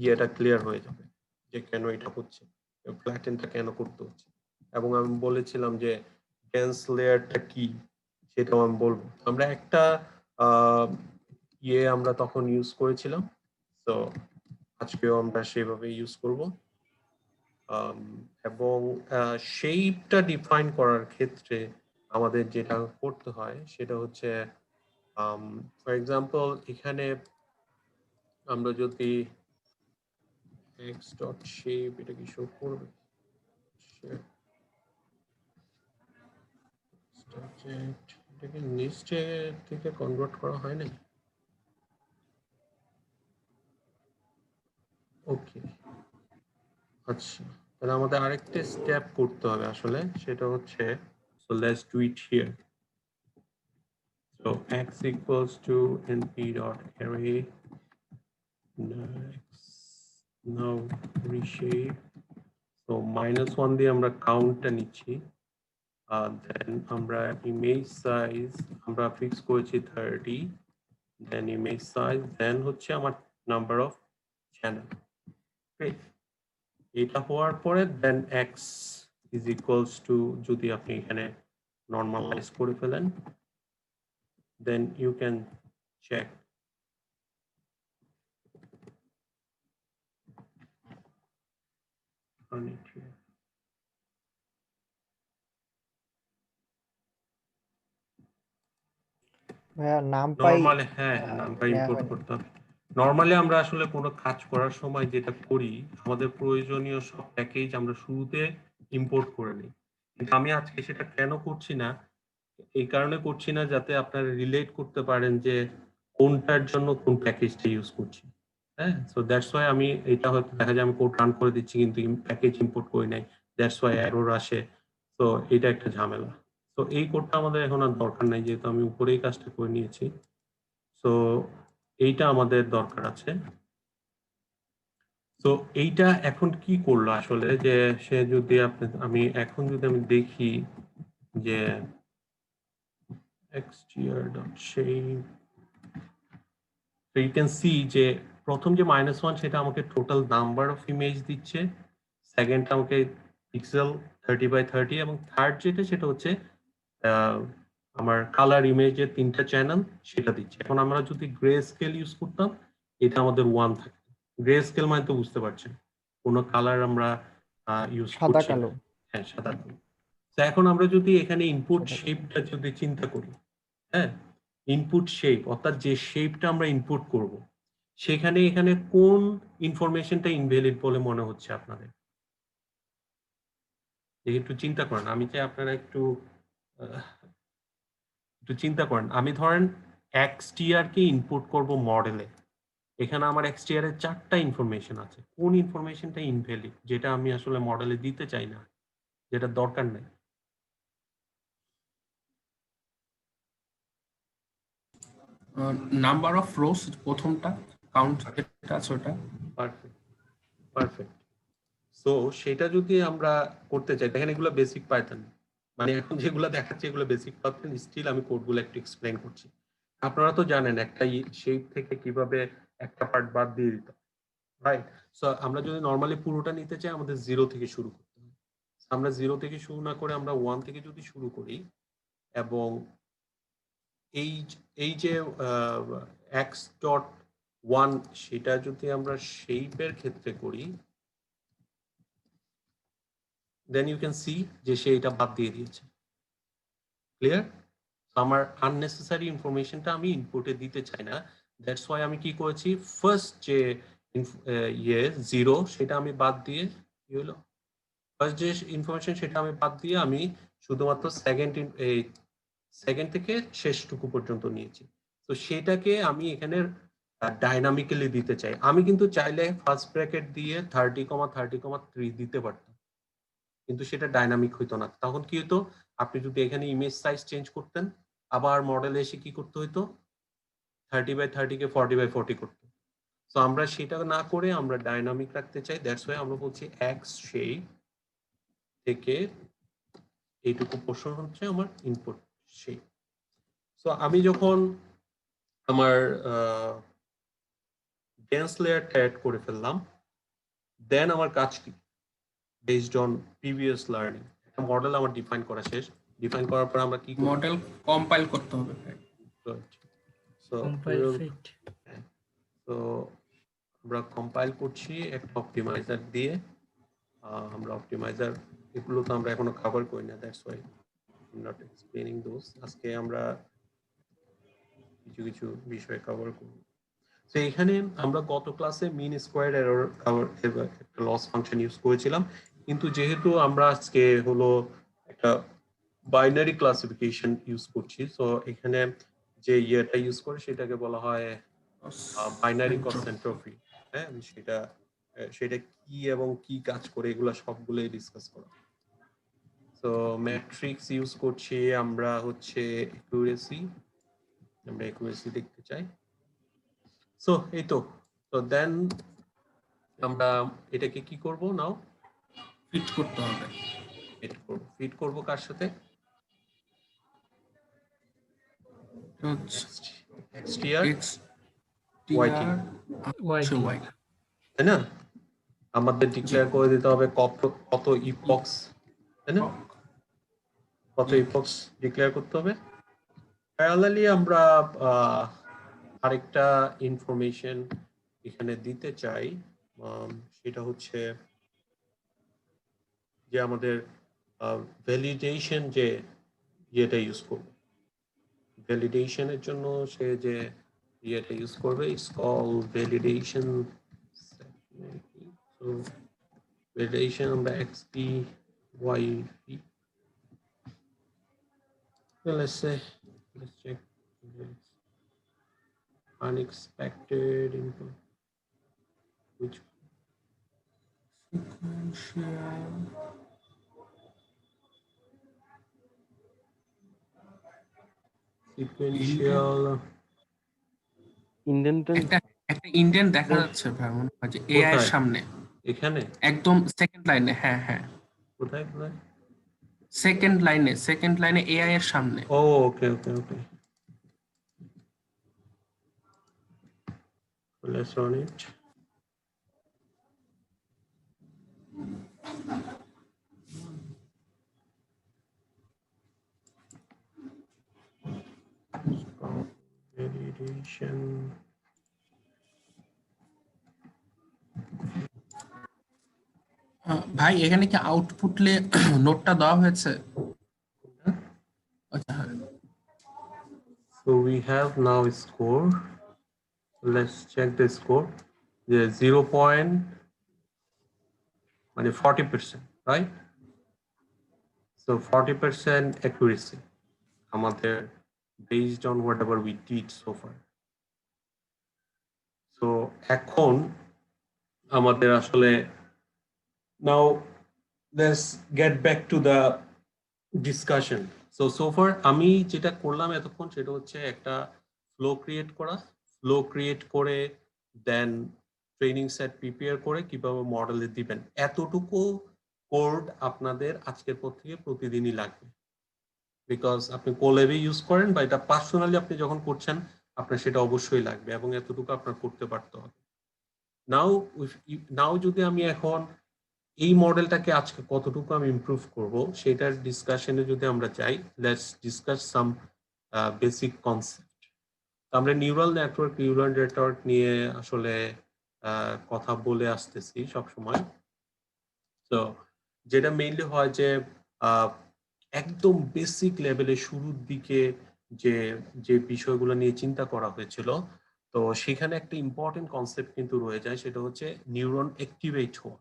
ইয়েটা ক্লিয়ার হয়ে যাবে যে কেন এটা হচ্ছে, ফ্ল্যাটেনটা কেন করতে হচ্ছে। এবং আমি বলেছিলাম যে ডেন্স লেয়ারটা কি সেটাও আমি বলবো। আমরা একটা আমরা তখন ইউজ করেছিলাম, তো আজকেও আমরা সেভাবে ইউজ করব। এবং শেপটা ডিফাইন করার ক্ষেত্রে আমাদের যেটা করতে হয় সেটা হচ্ছে ফর এক্সাম্পল এখানে আমরা যদি x.shape এটা কি শো করবে? এটাকে লিস্টে থেকে কনভার্ট করা হয় না। ওকে, আচ্ছা, তাহলে আমাদের আরেকটা স্টেপ করতে হবে আসলে, সেটা হচ্ছে so let's do it here. So x equals to np.array. Next, now reshape. So -1 দিয়ে আমরা কাউন্টটা নিচ্ছি। দেন আমরা ইমেজ সাইজ আমরা ফিক্স করেছি 30, দেন ইমেজ সাইজ, দেন হচ্ছে আমার নাম্বার অফ চ্যানেল। এটা হওয়ার পরে দেন এক্স ইজ ইকুয়ালস টু, যদি আপনি এখানে নর্মালাইজ করে ফেলেন দেন ইউ ক্যান চেক। ভাইয়া নাম পাই নরমালি হ্যাঁ, নামটা নেওয়া ইম্পোর্ট হয়নি। করতে হবে। নরমালি আমরা আসলে কোনো কাজ করার সময় যেটা করি, আমাদের প্রয়োজনীয় সব প্যাকেজ আমরা শুরুতে ইম্পোর্ট করে নিই। কিন্তু আমি আজকে সেটা কেন করছি না, এই কারণে করছি না যাতে আপনারা রিলেট করতে পারেন যে কোনটার জন্য কোন প্যাকেজটা ইউজ করছি। হ্যাঁ, সো দ্যাটস ওয়াই আমি এটা হয়তো দেখা যায় আমি কোড রান করে দিচ্ছি কিন্তু প্যাকেজ ইম্পোর্ট করি নাই, দ্যাটস ওয়াই এরর আসে। তো এটা একটা ঝামেলা। তো এই কোডটা আমাদের এখন আর দরকার নাই যেহেতু আমি উপরেই কাজটা করে নিয়েছি। সো এইটা আমাদের দরকার আছে। তো এইটা এখন কি করলো আসলে, যে সে যদি আমি এখন যদি আমি দেখি যে xtr.shape, so you can see যে প্রথম যে -1 সেটা আমাকে টোটাল নাম্বার অফ ইমেজ দিচ্ছে, সেকেন্ড আমাকে পিক্সেল 30x30 এবং থার্ড যেটা সেটা হচ্ছে আমার কালার ইমেজের 3টা চ্যানেল সেটা দিচ্ছে। এখন আমরা যদি গ্রে স্কেল ইউজ করতাম এটা আমাদের 1 থাকে। গ্রে স্কেল মানে তো বুঝতে পারছেন কোনো কালার আমরা ইউজ সাদা করছি না। কালো। হ্যাঁ, সাদা কালো। তো এখন আমরা যদি এখানে ইনপুট সাদা কালো। শেপটা যদি চিন্তা করি, হ্যাঁ, ইনপুট শেপ অর্থাৎ যে শেপটা আমরা ইনপুট করব সেখানে এখানে কোন ইনফরমেশনটা ইনভ্যালিড বলে মনে হচ্ছে আপনাদের? একটু চিন্তা করেন, আমি চাই আপনারা একটু চিন্তা করেন। আমি ধরেন xtr কে ইনপুট করব মডেলে, এখানে আমার xtr এর 4টা ইনফরমেশন আছে, কোন ইনফরমেশনটা ইনভ্যালিড যেটা আমি আসলে মডেলে দিতে চাই না, যেটা দরকার নাই? নাম্বার অফ রোস প্রথমটা, কাউন্ট যেটা আছে ওটা। Perfect, perfect. সো সেটা যদি আমরা করতে চাই, দেখেন এগুলো বেসিক পাইথন, মানে এখন যেগুলো দেখাচ্ছে এগুলো বেসিক পাইথন, স্টিল আমি কোডগুলো একটু এক্সপ্লেন করছি। আপনারা তো জানেন একটা শেপ থেকে কিভাবে একটা পার্ট বাদ দিয়ে দিতে, রাইট? সো আমরা যদি নরমালি পুরোটা নিতে চাই আমাদের 0 থেকে শুরু করতে হবে। আমরা 0 থেকে শুরু না করে আমরা 1 থেকে যদি শুরু করি এবং এই যে x.1 সেটা যদি আমরা শেপের ক্ষেত্রে করি, দেন ইউ ক্যান সি যে সে এটা বাদ দিয়ে দিয়েছে। ক্লিয়ার? আমার আননেসেসারি ইনফরমেশনটা আমি ইনপুটে দিতে চাই না, দ্যাটস ওয়াই আমি কি করেছি, ফার্স্ট যে 0 সেটা আমি বাদ দিয়ে কি হলো, ফার্স্ট যে ইনফরমেশন সেটা আমি বাদ দিয়ে আমি শুধুমাত্র সেকেন্ড থেকে শেষটুকু পর্যন্ত নিয়েছি। তো সেটাকে আমি এখানে ডাইনামিক্যালি দিতে চাই। আমি কিন্তু চাইলে ফার্স্ট ব্র্যাকেট দিয়ে 30,30,3 দিতে পারতাম, কিন্তু সেটা ডাইনামিক হইতো না। তখন কি হতো, আপনি যদি এখানে ইমেজ সাইজ চেঞ্জ করতেন আবার মডেলে এসে কি করতে হইতো, 30x30 কে 40x40 করতে। তো আমরা সেটা না করে আমরা ডাইনামিক রাখতে চাই, দ্যাটস ওয়াই আমরা বলছি এক্স শেপ থেকে এইটুকু পোর্শন হচ্ছে আমার ইনপুট শেপ। সো আমি যখন আমার ডেন্স লেয়ারটা অ্যাড করে ফেললাম, দেন আমার কাজ কি, বেসড অন প্রিভিয়াস লার্নিং একটা মডেল আমার ডিফাইন করা শেষ। ডিফাইন করার পর আমরা কি করব, মডেল কম্পাইল করতে হবে। So compile fit. তো আমরা কম্পাইল করছি একটা অপটিমাইজার দিয়ে। আমরা অপটিমাইজার এগুলো তো আমরা এখনো কভার করি না, that's why I am not explaining those. আজকে আমরা কিছু কিছু বিষয় কভার করব। তো এখানে আমরা গত ক্লাসে মিন স্কোয়ার এরর কভার একটা লস ফাংশন ইউজ করেছিলাম, কিন্তু যেহেতু আমরা আজকে হলো একটা বাইনারি ক্লাসিফিকেশন ইউজ করছি, সো এখানে যে ইয়েটা ইউজ করে সেটাকে বলা হয় বাইনারি কস্ট এন্ট্রপি। হ্যাঁ, সেটা কি এবং কি কাজ করে এগুলা সবগুলোই ডিসকাস করা। সো ম্যাট্রিক্স ইউজ করছি আমরা হচ্ছে অ্যাকুরেসি, আমরা অ্যাকুরেসি দেখতে চাই। সো এই তো দেন আমরা এটাকে কি করব, নাও ফিট করতে হবে। ফিট করব কার সাথে, xtr yt, তাই না? আমাদের ডিক্লেয়ার করে দিতে হবে কত ইপক্স, তাই না? কত ইপক্স ডিক্লেয়ার করতে হবে। প্যারালালি আমরা আরেকটা ইনফরমেশন এখানে দিতে চাই, সেটা হচ্ছে যে আমাদের ভ্যালিডেশন যে ইয়েটা ইউজ করব, ভ্যালিডেশনের জন্য সে যে এটা ইউজ করবে, it's call validation. So validation আমরা xp yp, let's say, let's check unexpected input, which sequential indented একটা ইন্ডিয়ান দেখা যাচ্ছে ভাই, মনে হয় যে এআই এর কোথায়? সামনে এখানে একদম সেকেন্ড লাইনে। হ্যাঁ হ্যাঁ, কোথায় কোথায়? সেকেন্ড লাইনে এআই এর সামনে। ও ওকে ওকে ওকে, let's run it. Validation. ভাই এখানে কি আউটপুটলে নোটটা দেওয়া হয়েছে? আচ্ছা হ্যাঁ, So we have now a score. Let's check the score. The 0 point, মানে 40%, right? So 40% accuracy আমাদের based on whatever we did so far. So এখন আমাদের আসলে now let's get back to the discussion. So far আমি যেটা করলাম এতক্ষণ সেটা হচ্ছে একটা ফ্লো ক্রিয়েট করা, ফ্লো ক্রিয়েট করে দেন ট্রেনিং সেট প্রিপেয়ার করে কিভাবে মডেলে দিবেন, এতটুকু কোড আপনাদের আজকের পর থেকে প্রতিদিনই লাগবে। বিকজ আপনি কোল্যাবে ইউজ করেন বা এটা পার্সোনালি আপনি যখন করছেন আপনার সেটা অবশ্যই লাগবে এবং এতটুকু আপনার করতে পারতে হবে। নাও যদি আমি এখন এই মডেলটাকে আজকে কতটুকু আমি ইমপ্রুভ করব সেটার ডিসকাশনে যদি আমরা যাই, let's discuss some basic concept. আমরা নিউরাল নেটওয়ার্ক নিয়ে আসলে কথা বলে আসতেছি সবসময়। তো যেটা মেইনলি হয় যে একদম বেসিক লেভেলে শুরুর দিকে যে যে বিষয়গুলো নিয়ে চিন্তা করা হয়েছিল, তো সেখানে একটা ইম্পর্টেন্ট কনসেপ্ট কিন্তু রয়ে যায়, সেটা হচ্ছে নিউরন অ্যাক্টিভেট হওয়া।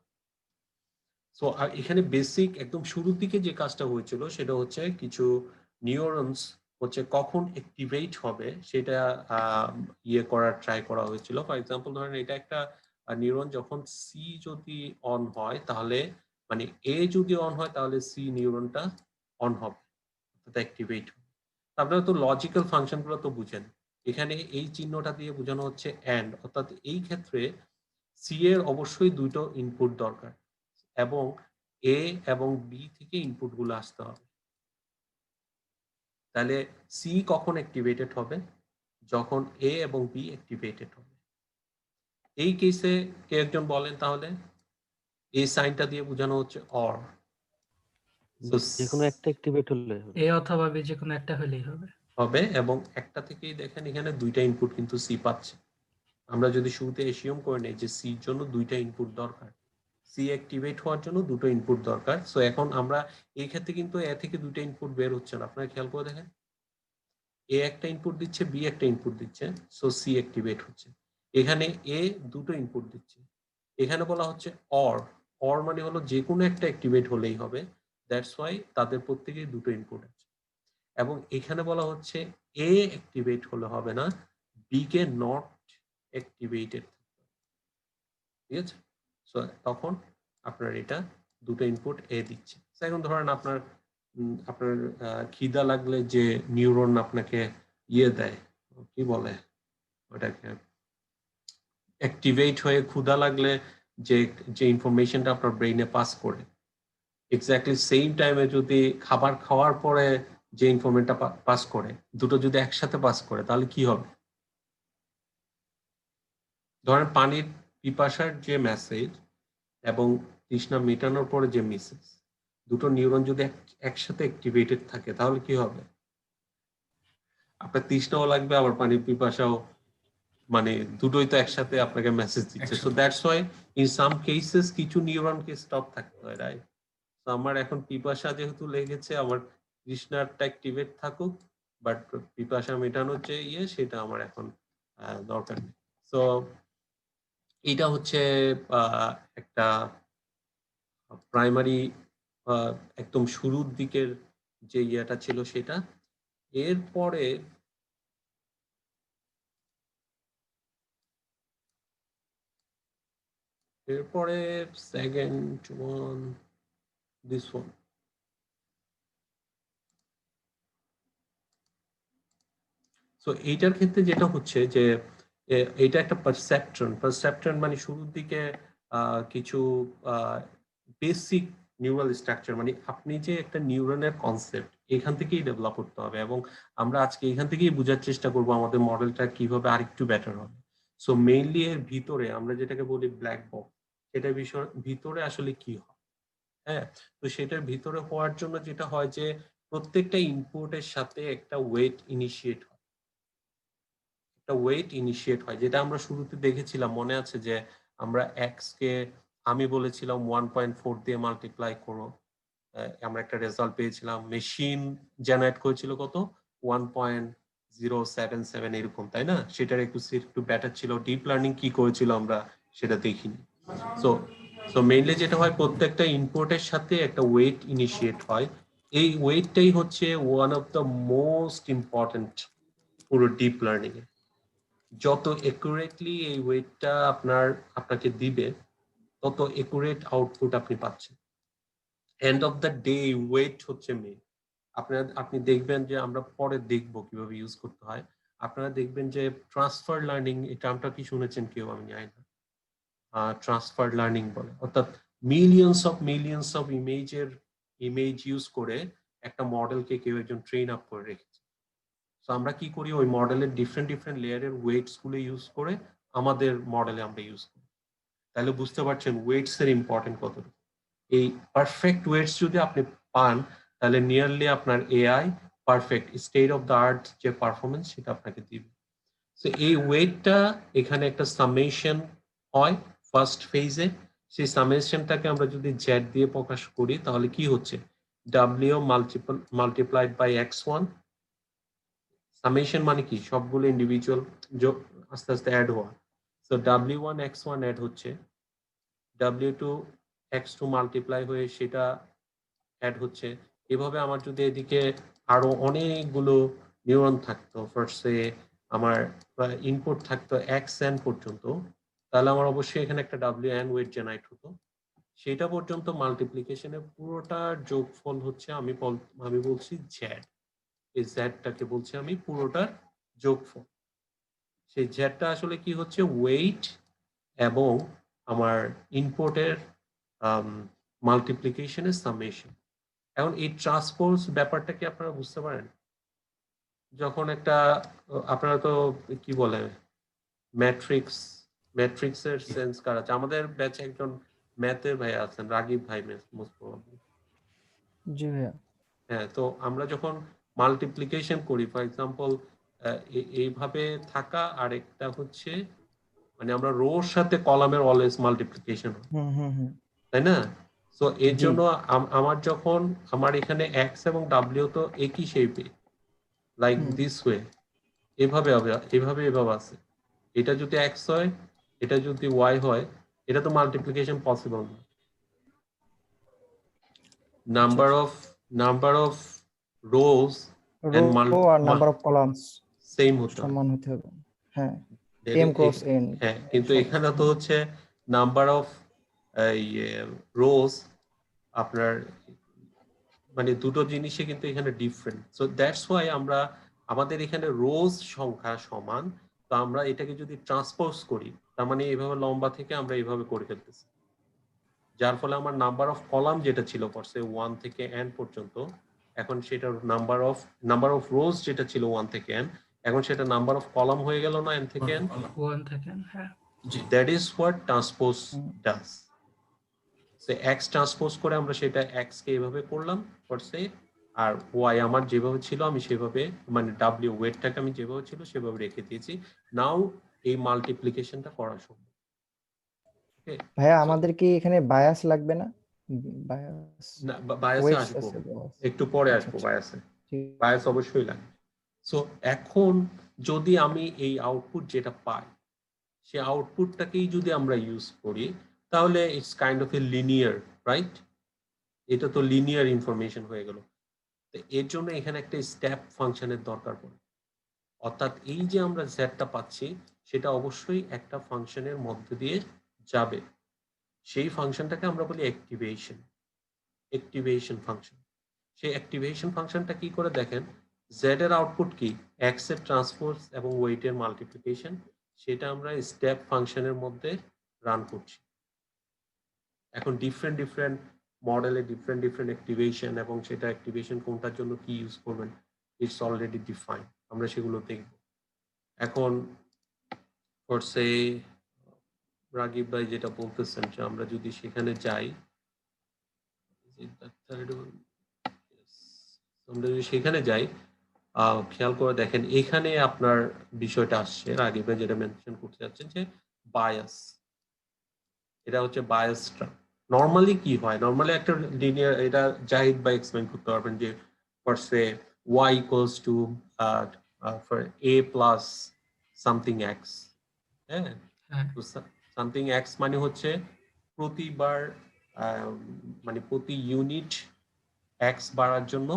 সো এখানে বেসিক একদম শুরুর দিকে যে কাজটা হয়েছিল সেটা হচ্ছে কিছু নিউরনস হচ্ছে কখন অ্যাক্টিভেট হবে সেটা ইয়ে করার ট্রাই করা হয়েছিল। ফর এক্সাম্পল ধরেন এটা একটা নিউরন, যখন সি যদি অন হয় তাহলে মানে এ যদি অন হয় তাহলে সি নিউরনটা অন হবে, অ্যাক্টিভেট হবে। আপনারা তো লজিক্যাল ফাংশনগুলো তো বুঝেন, এখানে এই চিহ্নটা দিয়ে বোঝানো হচ্ছে অ্যান্ড, অর্থাৎ এই ক্ষেত্রে সি এর অবশ্যই দুটো ইনপুট দরকার এবং এ এবং বি থেকে ইনপুট গুলো আসতে হবে। তাহলে সি কখন অ্যাক্টিভেটেড হবে? যখন এ এবং বি অ্যাক্টিভেটেড হবে। এই কেসে কে একজন বলেন তাহলে, এই সাইনটা দিয়ে বোঝানো হচ্ছে অর। যে কোনো একটা অ্যাক্টিভেট হলে হবে। এ অথবা বি যে কোনো একটা হলেই হবে। হবে এবং একটা থেকেই দেখেন এখানে দুইটা ইনপুট কিন্তু সি পাচ্ছে। আমরা যদি শুরুতে এসিউম করে নেই যে সির জন্য দুইটা ইনপুট দরকার, সি অ্যাক্টিভেট হওয়ার জন্য দুটো ইনপুট দরকার। সো এখন আমরা এই ক্ষেত্রে কিন্তু এ থেকে দুইটা ইনপুট বের হচ্ছে না, আপনারা খেয়াল করে দেখেন, এ একটা ইনপুট দিচ্ছে, বি একটা ইনপুট দিচ্ছে, সো সি অ্যাক্টিভেট হচ্ছে। এখানে এ দুটো ইনপুট দিচ্ছে, এখানে বলা হচ্ছে অর, অর মানে হলো যে কোনো একটা অ্যাক্টিভেট হলেই হবে, দ্যাটস ওয়াই তাদের প্রত্যেকেই দুটো ইনপুট আছে। এবং এখানে বলা হচ্ছে এ অ্যাক্টিভেট হলে হবে না, বি কে নট অ্যাক্টিভেটেড, ঠিক আছে? সো তখন আপনার এটা দুটো ইনপুট এ দিচ্ছে। এখন ধরেন আপনার আপনার খিদা লাগলে যে নিউরন আপনাকে ইয়ে দেয়, কি বলে ওটাকে, অ্যাক্টিভেট হয়ে ক্ষুধা লাগলে যে যে ইনফরমেশনটা আপনার ব্রেইনে পাস করে, এক্স্যাক্টলি সেম টাইমে যদি খাবার খাওয়ার পরে যে ইনফরমেশনটা পাস করে, দুটো যদি একসাথে পাস করে তাহলে কি হবে? ধরেন পানির পিপাসার যে মেসেজ এবং তৃষ্ণা মেটানোর পরে যে মেসেজ, দুটো নিউরন যদি একসাথে অ্যাক্টিভেটেড থাকে তাহলে কি হবে? আপনার তৃষ্ণাও লাগবে আবার পানির পিপাসাও, মানে দুটোই তো একসাথে আপনাকে মেসেজ দিচ্ছে। So that's why in some cases কিছু নিউরনকে স্টপ থাকতে হয়, রাইট? তো আমার এখন পিপাসা যেহেতু লেগেছে, আমার তৃষ্ণাটা অ্যাক্টিভেট থাকুক, বাট পিপাসা মেটানোর যে ইয়ে সেটা আমার এখন দরকার নেই। সো এটা হচ্ছে একটা প্রাইমারি একদম শুরুর দিকের যে ইয়েটা ছিল সেটা। এরপরে second one, this one. So এইটার ক্ষেত্রে যেটা হচ্ছে যে এটা একটা পারসেপট্রন মানে শুরুর দিকে কিছু বেসিক নিউরাল স্ট্রাকচার, মানে আপনি যে একটা নিউরনের কনসেপ্ট এখান থেকেই ডেভেলপ করতে হবে, এবং আমরা আজকে এখান থেকেই বোঝার চেষ্টা করব আমাদের মডেলটা কিভাবে আরেকটু বেটার হবে। সো মেইনলি এর ভিতরে আমরা যেটাকে বলি ব্ল্যাক বক্স, সেটার ভিতরে আসলে কি হয়, হ্যাঁ। তো সেটার ভিতরে হওয়ার জন্য যেটা হয় যে প্রত্যেকটা ইনপুটের সাথে একটা ওয়েট ইনিশিয়েট হয়, যেটা আমরা শুরুতে দেখেছিলাম, মনে আছে যে আমরা এক্স কে আমি বলেছিলাম 1.4 দিয়ে মাল্টিপ্লাই করো, আমরা একটা রেজাল্ট পেয়েছিলাম। মেশিন জেনারেট করেছিল কত 1.077 এরকম, তাই না? সেটার একটু বেটার ছিল। ডিপ লার্নিং কি করেছিল আমরা সেটা দেখিনি। সো মেইনলি যেটা হয় প্রত্যেকটা ইনপুটের সাথে একটা ওয়েট ইনিশিয়েট হয়। এই ওয়েটটাই হচ্ছে one of the most important পুরো ডিপ লার্নিং এ। যত একুরেটলি এই ওয়েটটা আপনাকে দিবে তত একুরেট আউটপুট আপনি পাচ্ছেন। End of the day weight হচ্ছে মেইন। আপনি দেখবেন যে আমরা পরে দেখবো কিভাবে ইউজ করতে হয়। আপনারা দেখবেন যে ট্রান্সফার লার্নিং, এই টার্মটা কি শুনেছেন কেউ? আমি জানি না। ট্রান্সফার লার্নিং বলে, অর্থাৎ মিলিয়নস অফ ইমেজ ইউজ করে একটা মডেলকে কেউ একজন ট্রেন আপ করে রেখেছে। তো আমরা কি করি, ওই মডেলের ডিফারেন্ট লেয়ারের ওয়েটস গুলো ইউজ করে আমাদের মডেলে আমরা ইউজ করি। তাহলে বুঝতে পারছেন ওয়েটস এর ইম্পর্টেন্ট কতটুকু। এই পারফেক্ট ওয়েটস যদি আপনি পান তাহলে নিয়ারলি আপনার AI perfect state of the art যে পারফরমেন্স সেটা আপনাকে দিবে। তো এই ওয়েটটা এখানে একটা সামেশন হয় ফার্স্ট ফেজে। সেই সামেশনটাকে আমরা যদি জেড দিয়ে প্রকাশ করি তাহলে কি হচ্ছে, W multiplied by x1। Summation মানে কি, সবগুলো ইন্ডিভিজুয়াল আস্তে আস্তে অ্যাড হওয়া। সো w1 x1 অ্যাড হচ্ছে, w2 x2 মাল্টিপ্লাই হয়ে সেটা অ্যাড হচ্ছে। এভাবে আমার যদি এদিকে আরো অনেকগুলো নিউরন থাকতো, ফার্স্টে আমার ইনপুট থাকতো xn পর্যন্ত, তাহলে আমার অবশ্যই এখানে একটা wn ওয়েট জেনারেট হতো। সেটা পর্যন্ত মাল্টিপ্লিকেশনের পুরোটার যোগফল হচ্ছে আমি বলছি জেড। এই জেডটাকে বলছি আমি পুরোটার যোগফল। সেই জেডটা আসলে কি হচ্ছে, ওয়েট এবং আমার ইনপুটের মাল্টিপ্লিকেশনের সামেশন। এখন এই ট্রান্সপোজ ব্যাপারটা কি আপনারা বুঝতে পারেন? যখন একটা আপনারা তো কি বলে ম্যাট্রিক্সের সেন্স কার আছে? আমাদের ব্যাচে একজন ম্যাথের ভাই আছেন, রাগিব ভাই মোস্ট প্রবাবলি। জি ভাইয়া। হ্যাঁ, তো আমরা যখন মাল্টিপ্লিকেশন করি, ফর এক্সাম্পল এইভাবে থাকা, আর একটা হচ্ছে মানে আমরা রোর সাথে কলামের অলওয়েজ মাল্টিপ্লিকেশন হয়, তাই না? সো এর জি। জন্য আমার যখন আমার এখানে এক্স এবং ডাব্লিউ তো একই শেপে, লাইক দিস ওয়ে, এভাবে আছে। এটা যদি এক্স হয়, এটা যদি ওয়াই হয়, এটা তো মাল্টিপ্লিকেশন পসিবল না। Number of rows and row আর নাম্বার অফ কলামস সেম হতে হবে, সমান হতে হবে। হ্যাঁ, m ক্রস n। হ্যাঁ, কিন্তু এখানে তো হচ্ছে নাম্বার অফ রোজ আপনার মানে দুটো জিনিসই কিন্তু এখানে ডিফারেন্ট। সো দ্যাটস ওয়াই আমাদের এখানে রোজ সংখ্যা সমান, তো আমরা এটাকে যদি ট্রান্সপোজ করি তার মানে এইভাবে লম্বা থেকে আমরা এইভাবে করে ফেলতেছি, যার ফলে আমার নাম্বার অফ কলাম যেটা ছিল ফরসে 1 থেকে n পর্যন্ত, এখন সেটা নাম্বার অফ রোজ যেটা ছিল 1 থেকে n, এখন সেটা নাম্বার অফ কলাম হয়ে গেল না n থেকে n। 1 থেকে হ্যাঁ। That is what transpose does. So x transpose করে আমরা সেটা x কে এইভাবে করলাম ফরসে, আর y আমার যেভাবে ছিল আমি সেভাবে, মানে w ওয়েটটাকে আমি যেভাবে ছিল সেভাবে রেখে দিয়েছি। নাও এই মাল্টিপ্লিকেশনটা করা সম্ভব। ওকে ভাইয়া, আমাদের কি এখানে বায়াস লাগবে না? বায়াস না, বায়াসে ওয়েটস আসবো আছে বায়াস। একটু পরে, আচ্ছা, আসবো আচ্ছা। বায়াসে। ঠিক বায়াস অবশ্যই লাগে। সো এখন যদি আমি এই আউটপুট যেটা পাই সেই আউটপুটটাকেই যদি আমরা ইউজ করি তাহলে it's kind of a linear, right? এটা তো লিনিয়ার ইনফরমেশন হয়ে গেল। তো এর জন্য এখানে একটা স্টেপ ফাংশনের দরকার পড়ে, অর্থাৎ এই যে আমরা জেডটা পাচ্ছি সেটা অবশ্যই একটা ফাংশনের মধ্যে দিয়ে যাবে। সেই ফাংশনটাকে আমরা বলি অ্যাক্টিভেশন ফাংশন। সেই অ্যাক্টিভেশন ফাংশনটা কি করে দেখেন, জেড এর আউটপুট কি, এক্স এর ট্রান্সপোজ এবং ওয়েটের মাল্টিপ্লিকেশন, সেটা আমরা স্টেপ ফাংশনের মধ্যে রান করছি। এখন ডিফারেন্ট মডেলে ডিফারেন্ট অ্যাক্টিভেশন এবং সেটা অ্যাক্টিভেশন কোনটার জন্য কি ইউজ করবেন ইটস অলরেডি ডিফাইন, আমরা সেগুলো দেখব। এখন ফর সে রাগিব ভাই যেটা বলতেছেন যে আমরা যদি সেখানে যাই, আমরা যদি সেখানে যাই খেয়াল করে দেখেন এখানে আপনার বিষয়টা আসছে, রাগিব ভাই যেটা মেনশন করতে যাচ্ছেন যে বায়াস, এটা হচ্ছে বায়াসটা। নরমালি কি হয়, নরমালি একটা লিনিয়ার, এটা জাহিদ ভাই এক্সপ্লেইন করতে পারবেন যে for say y equals to for a plus something x, হ্যাঁ, তো সামথিং এক্স মানে হচ্ছে প্রতিবার মানে প্রতি ইউনিট এক্স বাড়ার জন্য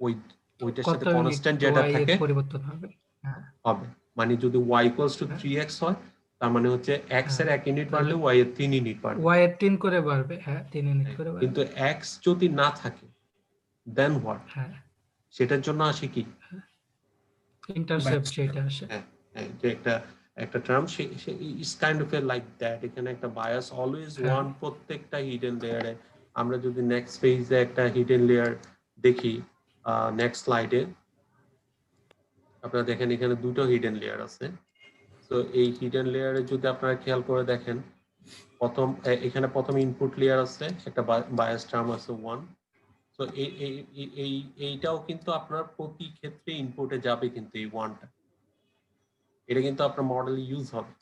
ওইটার সাথে কনস্ট্যান্ট যেটা থাকে পরিবর্তন হবে। হবে, মানে যদি y equals to 3x হয় তার মানে হচ্ছে x এর 1 ইউনিট বাড়লে y এর 3 ইউনিট বাড়বে, y এর 3 করে বাড়বে, হ্যাঁ 3 ইউনিট করে বাড়বে। কিন্তু x যদি না থাকে দেন হোয়াট, হ্যাঁ সেটার জন্য আসে কি ইন্টারসেপ্ট, সেটা আসে। হ্যাঁ যে একটা term is kind of A like that. এখানে একটা বায়াস অলওয়েজ ওয়ান প্রত্যেকটা হিডেন লেয়ারে। আমরা যদি নেক্সট পেজে একটা হিডেন লেয়ার দেখি, নেক্সট স্লাইডে আপনারা দেখেন এখানে দুটো হিডেন লেয়ার আছে। তো এই হিডেন লেয়ারে যদি আপনারা খেয়াল করে দেখেন, এখানে প্রথম ইনপুট লেয়ার আছে, একটা বায়াস টার্ম আছে 1। তো এইটাও কিন্তু আপনার প্রতি ক্ষেত্রে ইনপুটে যাবে, কিন্তু এই 1টা এটা কিন্তু আপনার মডেলে ইউজ হবে।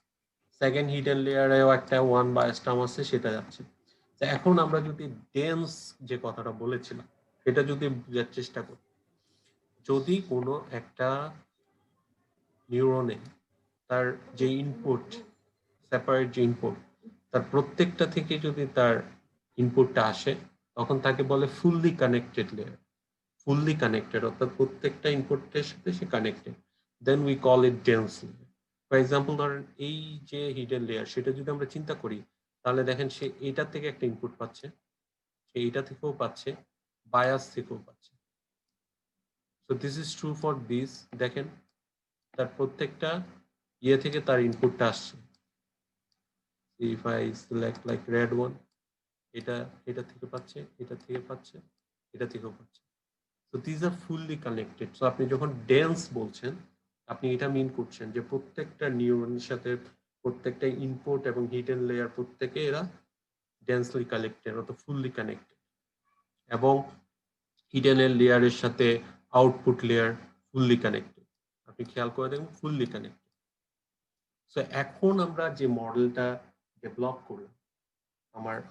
সেকেন্ড হিডেন লেয়ারেও একটা 1 বায়াস টার্ম আছে, সেটা যাচ্ছে। তো এখন আমরা যদি ডেন্স যে কথাটা বলেছিলাম এটা যদি বোঝার চেষ্টা করি, যদি কোনো একটা নিউরনে তার যে ইনপুট, সেপারেট যে ইনপুট, তার প্রত্যেকটা থেকে যদি তার ইনপুটটা আসে তখন তাকে বলে fully connected layer. Fully connected অর্থাৎ প্রত্যেকটা ইনপুটের সাথে সে connected, then we call it dense layer. For example ধরেন এই যে হিডেন লেয়ার সেটা যদি আমরা চিন্তা করি তাহলে দেখেন সে এইটার থেকে একটা ইনপুট পাচ্ছে, সে এইটা থেকেও পাচ্ছে, বায়াস থেকেও পাচ্ছে। So this is true for this. দেখেন তার প্রত্যেকটা ইয়ে থেকে তার ইনপুটটা আসছে। If I select like red one, এটা থেকে পাচ্ছে, এটা থেকে পাচ্ছে, এটা থেকেও পাচ্ছে। So this are fully connected. So আপনি যখন ডেন্স বলছেন আপনি এটা মিন করছেন যে প্রত্যেকটা নিউরনের সাথে প্রত্যেকটা ইনপুট এবং হিডেন লেয়ার প্রত্যেকে এরা ডেন্সলি কানেক্টেড অর্থাৎ ফুললি কানেক্টেড, এবং হিডেনের লেয়ারের সাথে আউটপুট লেয়ার ফুললি কানেক্টেড। আপনি খেয়াল করে দেখুন ফুললি কানেক্টেড। সো এখন আমরা যে মডেলটা ডেভেলপ করলাম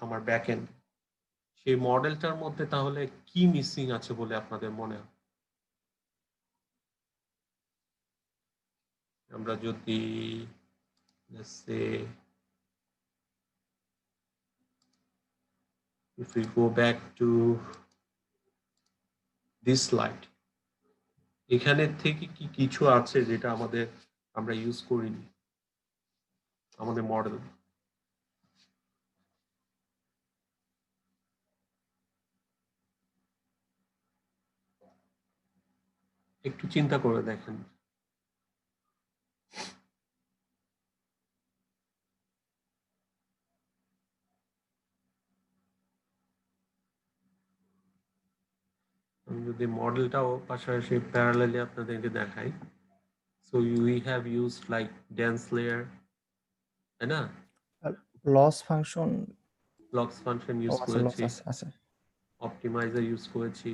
আমার ব্যাকএন্ড, সেই মডেলটার মধ্যে তাহলে কি মিসিং আছে বলে আপনাদের মনে হয়? আমরা যদি let's say if we go back to this slide, এখানে থেকে কি কিছু আছে যেটা আমরা ইউজ করিনি আমাদের মডেল? একটু চিন্তা করে দেখেন। আমি যদি মডেলটাও পাশাপাশি প্যারালালি আপনাদেরকে দেখাই, so we have used like dense layer, তাই না? লস ফাংশন, লক্স ফাংশন ইউজ লস করেছি, আছে। অপটিমাইজার ইউজ করেছি,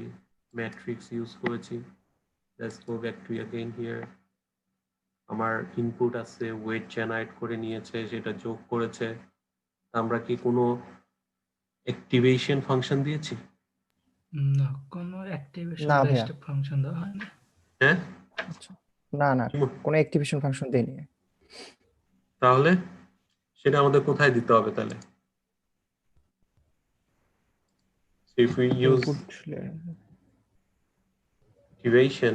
ম্যাট্রিক্স ইউজ করেছি। Let's go back to again here. আমার ইনপুট আছে, ওয়েট জেনারেট করে নিয়েছে, সেটা যোগ করেছে। আমরা কি কোনো অ্যাক্টিভেশন ফাংশন দিয়েছি? না, কোনো অ্যাক্টিভেশন না বা ভাইয়া। স্টেপ ফাংশন দেওয়া হয় না। হ্যাঁ, আচ্ছা, না না কোনো অ্যাক্টিভেশন ফাংশন দেয়নি। তাহলে সেটা আমাদের কোথায় দিতে হবে তাহলে? So if we use input activation,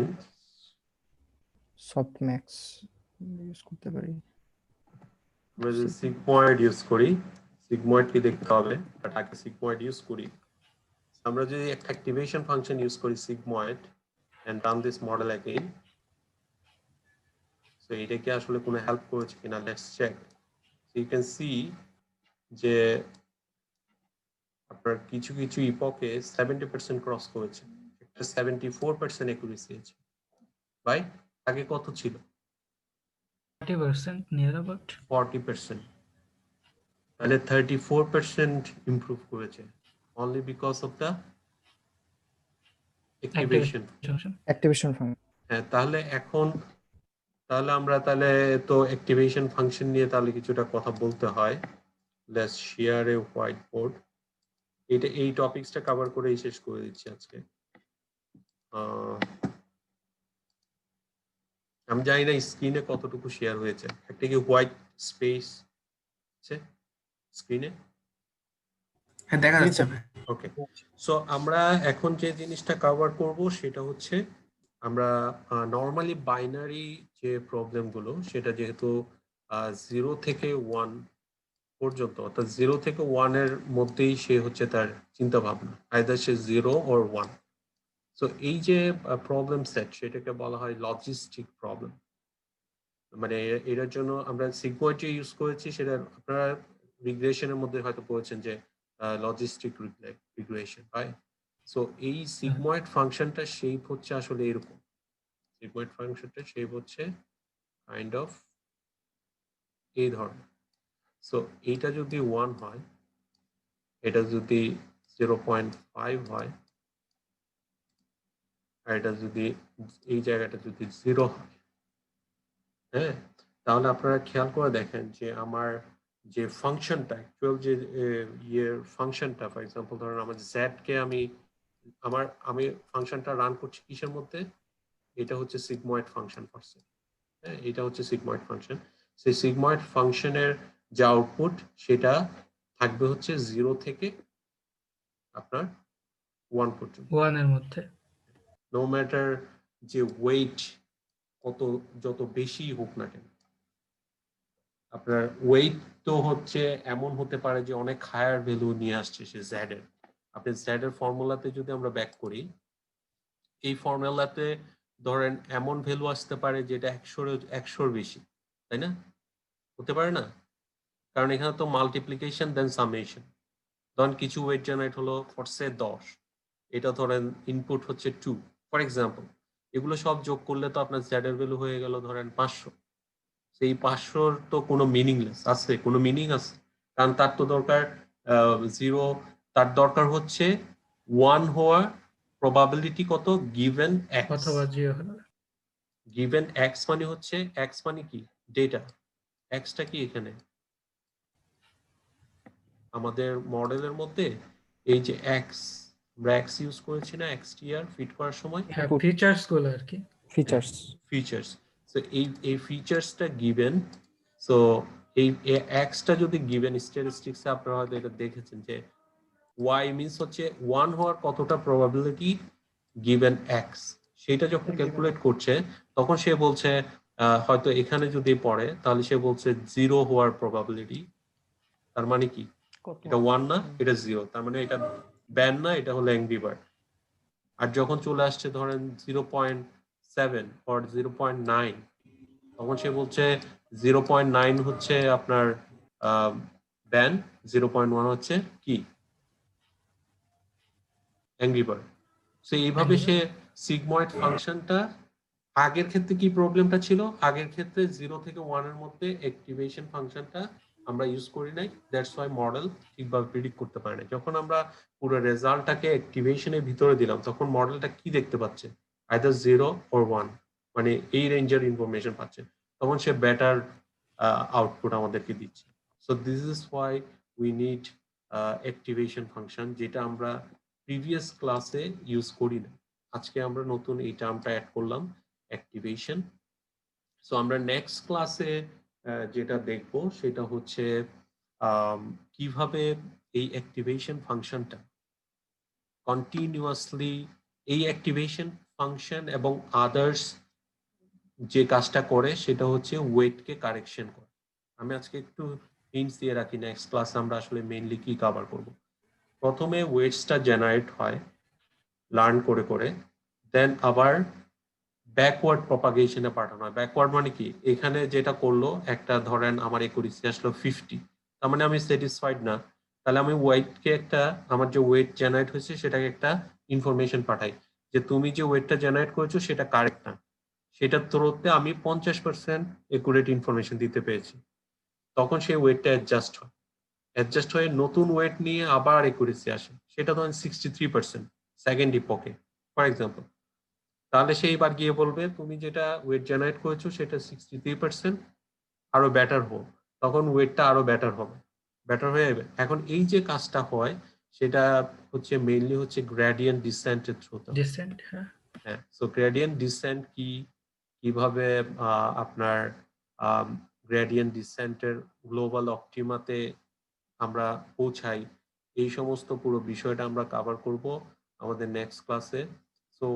Softmax use করতে পারি। আমরা যদি sigmoid ইউজ করি, sigmoid কি দেখতে হবে, বাট আগে sigmoid ইউজ করি। আমরা যদি একটা activation function ইউজ করি sigmoid and run this model again, so এটা কি আসলে কোনো হেল্প করেছে কিনা, let's check. So you can see যে আপনার কিছু কিছু ইপকে 70% ক্রস করেছে, একটা 74% অ্যাকুরেসি আছে। ভাই আগে কত ছিল? 40% নিয়ার অ্যাবাউট 40%। তাহলে 34% ইমপ্রুভ করেছে only because of the activation. Activation function. হ্যাঁ, তাহলে এখন আমরা তাহলে তো অ্যাক্টিভেশন ফাংশন নিয়ে তাহলে কিছুটা কথা বলতে হয়। Let's share a white board. এই টপিকসটা কভার করেই শেষ করে দিচ্ছি আজকে। আমি জানি না স্ক্রিনে কতটুকু শেয়ার হয়েছে, একটা কি হোয়াইট স্পেস আছে স্ক্রিনে? হ্যাঁ দেখা যাচ্ছে ভাই। ওকে, সো আমরা এখন যে জিনিসটা কভার করব সেটা হচ্ছে আমরা নর্মালি বাইনারি যে প্রবলেমগুলো, সেটা যেহেতু 0 থেকে 1 পর্যন্ত, অর্থাৎ 0 থেকে 1 এর মধ্যেই সে হচ্ছে তার চিন্তা ভাবনা, আইদার সে 0 অর 1। সো এই যে প্রবলেম সেট সেটাকে বলা হয় লজিস্টিক প্রবলেম। মানে এটার জন্য আমরা সিগময়েড যে ইউজ করেছি সেটা আপনারা রিগ্রেশনের মধ্যে হয়তো পড়েছেন যে লজিস্টিক রিগ্রেশন, রাইট? সো এই সিগময়েড ফাংশনটা শেপ হচ্ছে আসলে এরকম। সিগময়েড ফাংশনটা শেপ হচ্ছে কাইন্ড অফ এই ধরনের। সো এইটা যদি 1 হয়, এটা যদি 0.5 হয়, আর এটা যদি এই জায়গাটা যদি 0 হয়, হ্যাঁ, তাহলে আপনারা খেয়াল করে দেখেন যে আমার যে ফাংশনটা অ্যাকচুয়াল যে ফাংশনটা, ফর এক্সাম্পল ধরেন আমার জেড কে আমি ফাংশনটা রান করছি কিসের মধ্যে? এটা হচ্ছে সিগময়েড ফাংশন করছে, হ্যাঁ, এটা হচ্ছে সিগময়েড ফাংশন। সেই সিগময়েড ফাংশনের যে আউটপুট সেটা থাকবে হচ্ছে 0 থেকে আপনার 1 পর্যন্ত, 1 এর মধ্যে। নো ম্যাটার যে ওয়েট যত বেশি হোক না কেন, আপনার ওয়েট তো হচ্ছে এমন হতে পারে যে অনেক হায়ার ভ্যালু নিয়ে আসছে সে জেড এর। আপনি জেড এর ফর্মুলাতে যদি আমরা ব্যাক করি, এই ফর্মুলাতে ধরেন এমন ভ্যালু আসতে পারে যেটা 100-এর বেশি, তাই না? হতে পারে না? কারণ এখানে তো মাল্টিপ্লিকেশন দেন সামেশন। ধরেন কিছু ওয়েট জেনারেট হলো ফরসে 10, এটা ধরেন ইনপুট হচ্ছে 2 ফর এক্সাম্পল। এগুলো সব যোগ করলে তো আপনার জেড এর ভ্যালু হয়ে গেল ধরেন 500। সেই 500-র তো কোনো মিনিংলেস আছে? কোনো মিনিং আছে? কারণ তার তো দরকার 0, তার দরকার হচ্ছে 1 হওয়ার প্রবাবিলিটি কত গিভেন x। অথবা 0 হলো। গিভেন x মানে হচ্ছে, x মানে কি? ডেটা। xটা কি এখানে আমাদের মডেলের মধ্যে? এই যে x, আমরা x ইউজ করেছি না xtr ফিট করার সময়? হ্যাঁ, ফিচার্স গুলো আর কি। ফিচার্স। ফিচার্স। সো এই ফিচার্সটা গিভেন। সো এই এক্সটা যদি গিভেন স্ট্যাটিস্টিক্সে আপনারা হয়তো এটা দেখেছেন যে y মিন্স হচ্ছে 1 হওয়ার কতটা প্রবাবিলিটি গিভেন x, সেটা যখন ক্যালকুলেট করছে তখন সে বলছে হয়তো এখানে যদি পড়ে তাহলে সে বলছে 0 হওয়ার প্রবাবিলিটি। তার মানে কি? এটা 1 না, এটা 0, তার মানে এটা ব্যান না, এটা হলো অ্যাংরি বার্ড। আর যখন চলে আসছে ধরেন 0.7 or 0.9, তখন সে বলছে 0.9 হচ্ছে আপনার ব্যান, 0.1 হচ্ছে কি? Angry bird. সো এইভাবে সে সিগময়েড ফাংশনটা, আগের ক্ষেত্রে কি প্রবলেমটা ছিল? আগের ক্ষেত্রে 0 থেকে 1 এর মধ্যে অ্যাক্টিভেশন ফাংশনটা আমরা ইউজ করি নাই, দ্যাটস ওয়াই মডেল ঠিকভাবে প্রেডিক্ট করতে পারে না। যখন আমরা পুরো রেজাল্টটাকে অ্যাক্টিভেশনের ভিতরে দিলাম তখন মডেলটা কি দেখতে পাচ্ছে? আইদার 0 or 1, মানে এই রেঞ্জের ইনফরমেশন পাচ্ছে, তখন সে বেটার আউটপুট আমাদেরকে দিচ্ছে। So this is why we need activation function, যেটা আমরা প্রিভিয়াস ক্লাসে ইউজ করি না। আজকে আমরা নতুন এই টার্মটা অ্যাড করলাম, অ্যাক্টিভেশন সো আমরা নেক্সট ক্লাসে যেটা দেখব সেটা হচ্ছে কিভাবে এই অ্যাক্টিভেশন ফাংশনটা কন্টিনিউয়াসলি এই অ্যাক্টিভেশন ফাংশন এবং আদার্স যে কাজটা করে সেটা হচ্ছে ওয়েটকে কারেকশন করে। আমি আজকে একটু হিন্টস দিয়ে রাখি, নেক্সট ক্লাসে আমরা আসলে মেইনলি কি কভার করব। প্রথমে ওয়েটসটা জেনারেট হয় লার্ন করে করে, দেন আবার ব্যাকওয়ার্ড প্রপাগেশনে পাঠানো হয়। ব্যাকওয়ার্ড মানে কি, এখানে যেটা করলো একটা ধরেন আমার একুরেসি আসলো 50, তার মানে আমি স্যাটিসফাইড না, তাহলে আমি ওয়েটকে একটা আমার যে ওয়েট জেনারেট হয়েছে সেটাকে একটা ইনফরমেশন পাঠাই যে তুমি যে ওয়েটটা জেনারেট করেছো সেটা কারেক্ট না, সেটার থ্রুতে আমি 50% একুরেট ইনফরমেশন দিতে পেরেছি। তখন সেই ওয়েটটা অ্যাডজাস্ট হয়ে নতুন ওয়েট নিয়ে আবার একুরেসি আসে, সেটা ধরেন 63% সেকেন্ড ইপকে ফর এক্সাম্পল। তাহলে সে এবার গিয়ে বলবে তুমি যেটা ওয়েট জেনারেট করেছো সেটা 63%, আরো বেটার হোক, তখন ওয়েটটা আরো বেটার হবে, বেটার হয়ে যাবে। এখন এই যে কাজটা হয় সেটা হচ্ছে মেইনলি হচ্ছে গ্রেডিয়েন্ট ডিসেন্টের থ্রুতে। ডিসেন্ট, হ্যাঁ। হ্যাঁ, সো গ্রেডিয়েন্ট ডিসেন্ট কি, কিভাবে আপনার গ্রেডিয়েন্ট ডিসেন্টের গ্লোবাল অপটিমাতে আমরা পৌঁছাই, এই সমস্ত পুরো বিষয়টা আমরা কভার করব আমাদের নেক্সট ক্লাসে। সো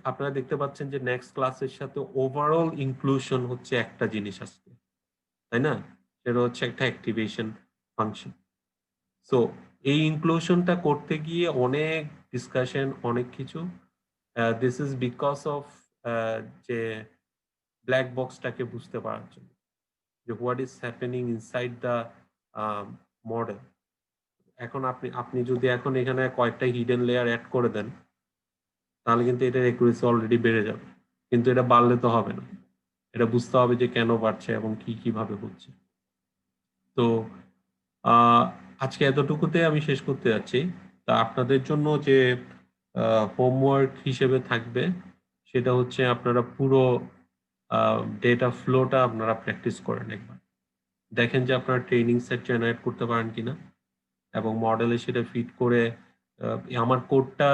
আপনারা দেখতে পাচ্ছেন যে নেক্সট ক্লাসের সাথে ওভারঅল ইনক্লুশন হচ্ছে একটা জিনিস আসছে, তাই না? সেটা হচ্ছে একটা অ্যাক্টিভেশন ফাংশন। সো এই ইনক্লুশনটা করতে গিয়ে অনেক ডিসকাশন, অনেক কিছু, দিস ইজ বিকজ অফ যে ব্ল্যাক বক্সটাকে বুঝতে পারার জন্য যে what is happening inside the model. এখন আপনি যদি এখন এখানে কয়েকটা হিডেন লেয়ার অ্যাড করে দেন তাহলে কিন্তু এটার অ্যাকুরেসি অলরেডি বেড়ে যাবে, কিন্তু এটা বাড়লে তো হবে না, এটা বুঝতে হবে যে কেন বাড়ছে এবং কি কিভাবে হচ্ছে। তো আজকে এতটুকুতে আমি শেষ করতে যাচ্ছি। তা আপনাদের জন্য যে হোমওয়ার্ক হিসেবে থাকবে সেটা হচ্ছে আপনারা পুরো ডেটা ফ্লোটা আপনারা প্র্যাকটিস করেন একবার, দেখেন যে আপনারা ট্রেনিং সেট জেনারেট করতে পারেন কিনা এবং মডেলে সেটা ফিট করে আমার কোডটা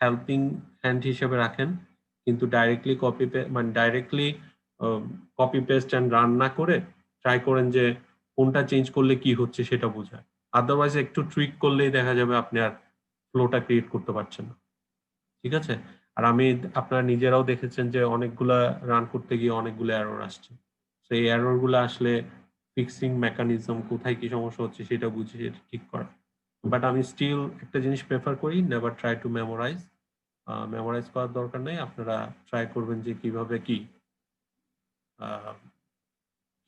হেল্পিং হ্যান্ড হিসেবে রাখেন, কিন্তু directly copy paste and run না করে ট্রাই করেন যে কোনটা চেঞ্জ করলে কি হচ্ছে সেটা বোঝায়। আদারওয়াইজ একটু ট্রিক করলেই দেখা যাবে আপনি আর ফ্লোটা ক্রিয়েট করতে পারছেন না, ঠিক আছে? আর আপনারা নিজেরাও দেখেছেন যে অনেকগুলা রান করতে গিয়ে অনেকগুলো এরর আসছে, সেই এরর গুলো আসলে ফিক্সিং মেকানিজম, কোথায় কি সমস্যা হচ্ছে সেটা বুঝে সেটা ঠিক করা। বাট আমি স্টিল একটা জিনিস প্রেফার করি, never try to memorize. Memorize করার দরকার নেই, আপনারা ট্রাই করবেন যে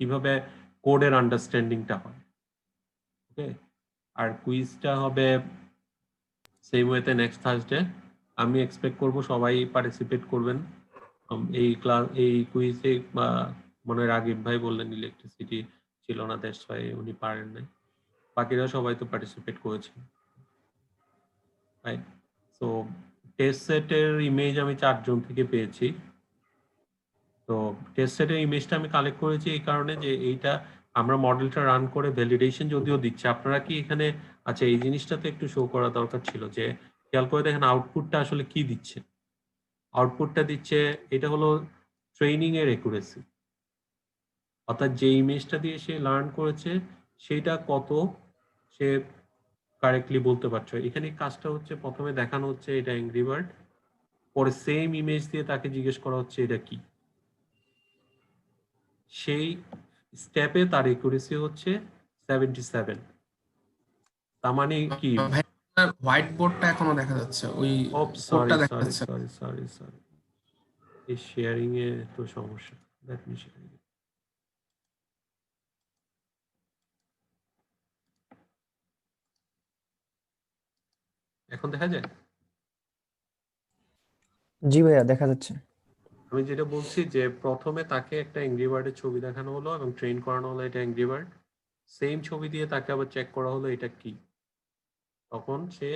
কিভাবে কোডের আন্ডারস্ট্যান্ডিংটা হয়। ওকে, আর কুইজটা হবে সেম ওয়েতে নেক্সট থার্সডে। আমি এক্সপেক্ট করব সবাই পার্টিসিপেট করবেন এই কুইজে। মনে হয় রাগিব ভাই বললেন ইলেকট্রিসিটি ছিল না, দ্যাটস ওয়াই উনি পারেন নাই, বাকিরা সবাই তো পার্টিসিপেট করেছেন, রাইট? সো টেস্ট সেটের ইমেজ আমি 4 জন থেকে পেয়েছি। তো টেস্ট সেটের ইমেজটা আমি কালেক্ট করেছি এই কারণে যে এইটা আমরা মডেলটা রান করে ভ্যালিডেশন যদিও দিচ্ছে, আপনারা কি এখানে, আচ্ছা এই জিনিসটা তো একটু শো করা দরকার ছিল যে খেয়াল করে দেখেন আউটপুটটা আসলে কি দিচ্ছে। আউটপুটটা দিচ্ছে, এটা হলো ট্রেনিং এর একুরেসি, অর্থাৎ যে ইমেজটা দিয়ে সে লার্ন করেছে সেটা কত সে কারেক্টলি বলতে পারছো। এখানে কাজটা হচ্ছে প্রথমে দেখানো হচ্ছে এটা অ্যাংরি বার্ড, পরে সেম ইমেজ দিয়ে তাকে জিজ্ঞেস করা হচ্ছে এটা কি, সেই স্টেপে তার একুরেসি হচ্ছে 77। তার মানে কি, ভাই হোয়াইট বোর্ডটা এখনো দেখা যাচ্ছে, ওই কোডটা সরি দেখা সরি যাচ্ছে। সরি সরি সরি, এই শেয়ারিং এ তো সমস্যা। Let me share it. এখন দেখা যায়? জি ভাইয়া, দেখা যাচ্ছে। আমি যেটা বলছি যে প্রথমে তাকে একটা অ্যাংরি বার্ডের ছবি দেখানো হলো এবং ট্রেন করানো হলো এটা অ্যাংরি বার্ড, সেম ছবি দিয়ে তাকে আবার চেক করা হলো এটা কি, তখন সে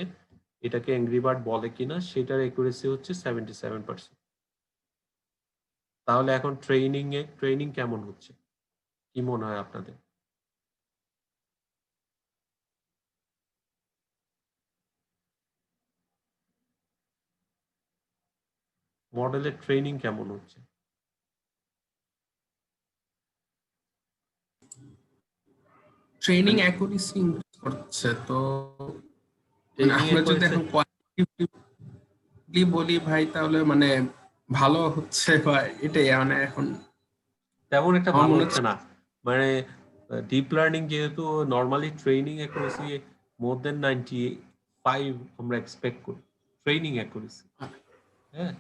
এটাকে অ্যাংরি বার্ড বলে কিনা সেটার একুরেসি হচ্ছে 77%। তাহলে এখন ট্রেনিং কেমন হচ্ছে কি মনে হয় আপনাদের? মডেলের ট্রেনিং কেমন হচ্ছে? ট্রেনিং অ্যাকুরেসি ইনক্রিজ করছে, তো মানে Training আমরা যদি accuracy- এখন কোয়ালিটিভলি বলি ভাই, তাহলে মানে ভালো হচ্ছে বা এটাই মানে এখন তেমন একটা আমার ভালো মনে হচ্ছে না, মানে ডিপ লার্নিং যেহেতু নর্মালি ট্রেনিং অ্যাকুরেসি মোর দেন 95 আমরা এক্সপেক্ট করি ট্রেনিং অ্যাকুরেসি। হ্যাঁ,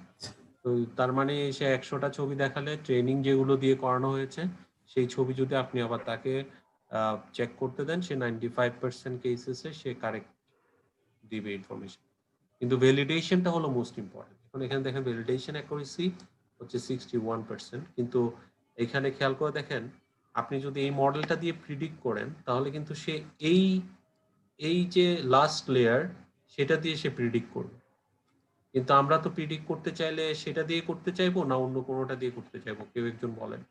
তো তার মানে সে 100টা ছবি দেখালে ট্রেনিং যেগুলো দিয়ে করানো হয়েছে সেই ছবি যদি আপনি আবার তাকে চেক করতে দেন, সে 95% কেসেসে সে কারেক্ট দিবে ইনফরমেশন। কিন্তু ভ্যালিডেশনটা হলো মোস্ট ইম্পর্টেন্ট। এখন এখানে দেখেন ভ্যালিডেশন অ্যাকুরেসি হচ্ছে 61%, কিন্তু এখানে খেয়াল করে দেখেন আপনি যদি এই মডেলটা দিয়ে প্রিডিক্ট করেন তাহলে কিন্তু সে এই যে লাস্ট লেয়ার সেটা দিয়ে সে প্রিডিক্ট করবে, কিন্তু আমরা তো প্রিডিক্ট করতে চাইলে সেটা দিয়ে করতে চাইবো না অন্য কোনোটা দিয়ে করতে চাইবো, কেউ একজন বলেন।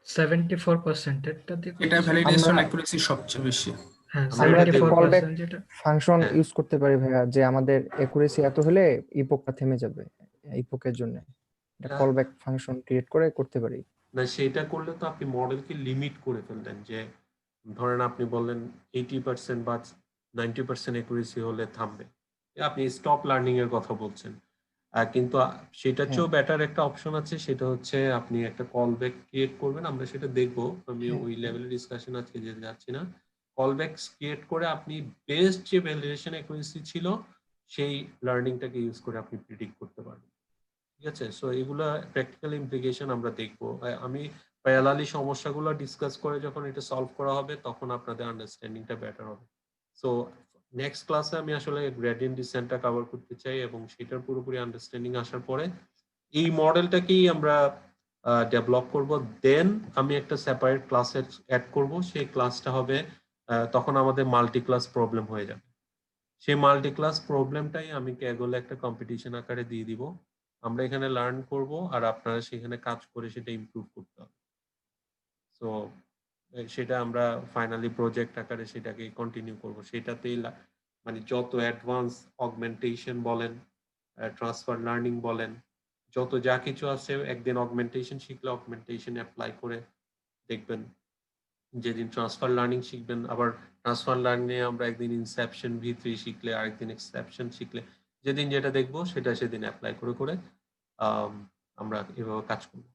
74% এটা দিয়ে এটা করছে। ভ্যালিডেশন আমরা- অ্যাকুরেসি সবচেয়ে বেশি। হ্যাঁ, আমরা একটা 74% যেটা ফাংশন হ্যাঁ। ইউজ করতে পারি ভাইয়া, যে আমাদের একুরেসি এত হলে ইপোকটা থেমে যাবে, ইপোকের জন্য একটা হ্যাঁ। কলব্যাক ফাংশন ক্রিয়েট করে করতে পারি। না, সেটা করলে তো আপনি মডেলকে লিমিট করে ফেললেন, যে ধরেন আপনি বললেন 80% বা 90% একুরেসি হলে থামবে, আপনি স্টপ লার্নিং এর কথা বলছেন। কিন্তু সেটার হ্যাঁ। চেয়েও বেটার একটা অপশন আছে, সেটা হচ্ছে আপনি একটা কল ব্যাক ক্রিয়েট করবেন। আমরা সেটা দেখবো, আমি হ্যাঁ। ওই লেভেলের ডিসকাশন আজকে যেতে যাচ্ছি না। কল ব্যাকস ক্রিয়েট করে আপনি বেস্ট যে ভ্যালিডেশন একুরেসি ছিল সেই লার্নিংটাকে ইউজ করে আপনি প্রিডিক্ট করতে পারবেন। ঠিক আছে, সো এগুলা প্র্যাকটিক্যাল ইমপ্লিকেশন আমরা দেখবো। আমি প্যারালালি সমস্যাগুলো ডিসকাস করে যখন এটা সলভ করা হবে তখন আপনাদের আন্ডারস্ট্যান্ডিংটা বেটার হবে। সো নেক্সট ক্লাসে আমি আসলে গ্রেডিয়েন্ট ডিসেন্টটা কভার করতে চাই এবং সেটার পুরোপুরি আন্ডারস্ট্যান্ডিং আসার পরে এই মডেলটাকেই আমরা ডেভেলপ করব। দেন আমি একটা সেপারেট ক্লাসের অ্যাড করব, সেই ক্লাসটা হবে তখন আমাদের মাল্টি ক্লাস প্রবলেম হয়ে যাবে। সেই মাল্টি ক্লাস প্রবলেমটাই আমি ক্যাগলে একটা কম্পিটিশন আকারে দিয়ে দিব। আমরা এখানে লার্ন করব আর আপনারা সেখানে কাজ করে সেটা ইমপ্রুভ করতে হবে। সো সেটা আমরা ফাইনালি প্রজেক্ট আকারে সেটাকে কন্টিনিউ করব। সেটাতেই মানে যত অ্যাডভান্স অগমেন্টেশন বলেন, ট্রান্সফার লার্নিং বলেন, যত যা কিছু আছে, একদিন অগমেন্টেশন শিখলে অগমেন্টেশন অ্যাপ্লাই করে দেখবেন। যেদিন ট্রান্সফার লার্নিং শিখবেন, আবার ট্রান্সফার লার্নিং আমরা একদিন ইনসেপশন V3 শিখলে, আরেকদিন এক্সেপশন শিখলে, যেদিন যেটা দেখবো সেটা সেদিন অ্যাপ্লাই করে করে আমরা এভাবে কাজ করব।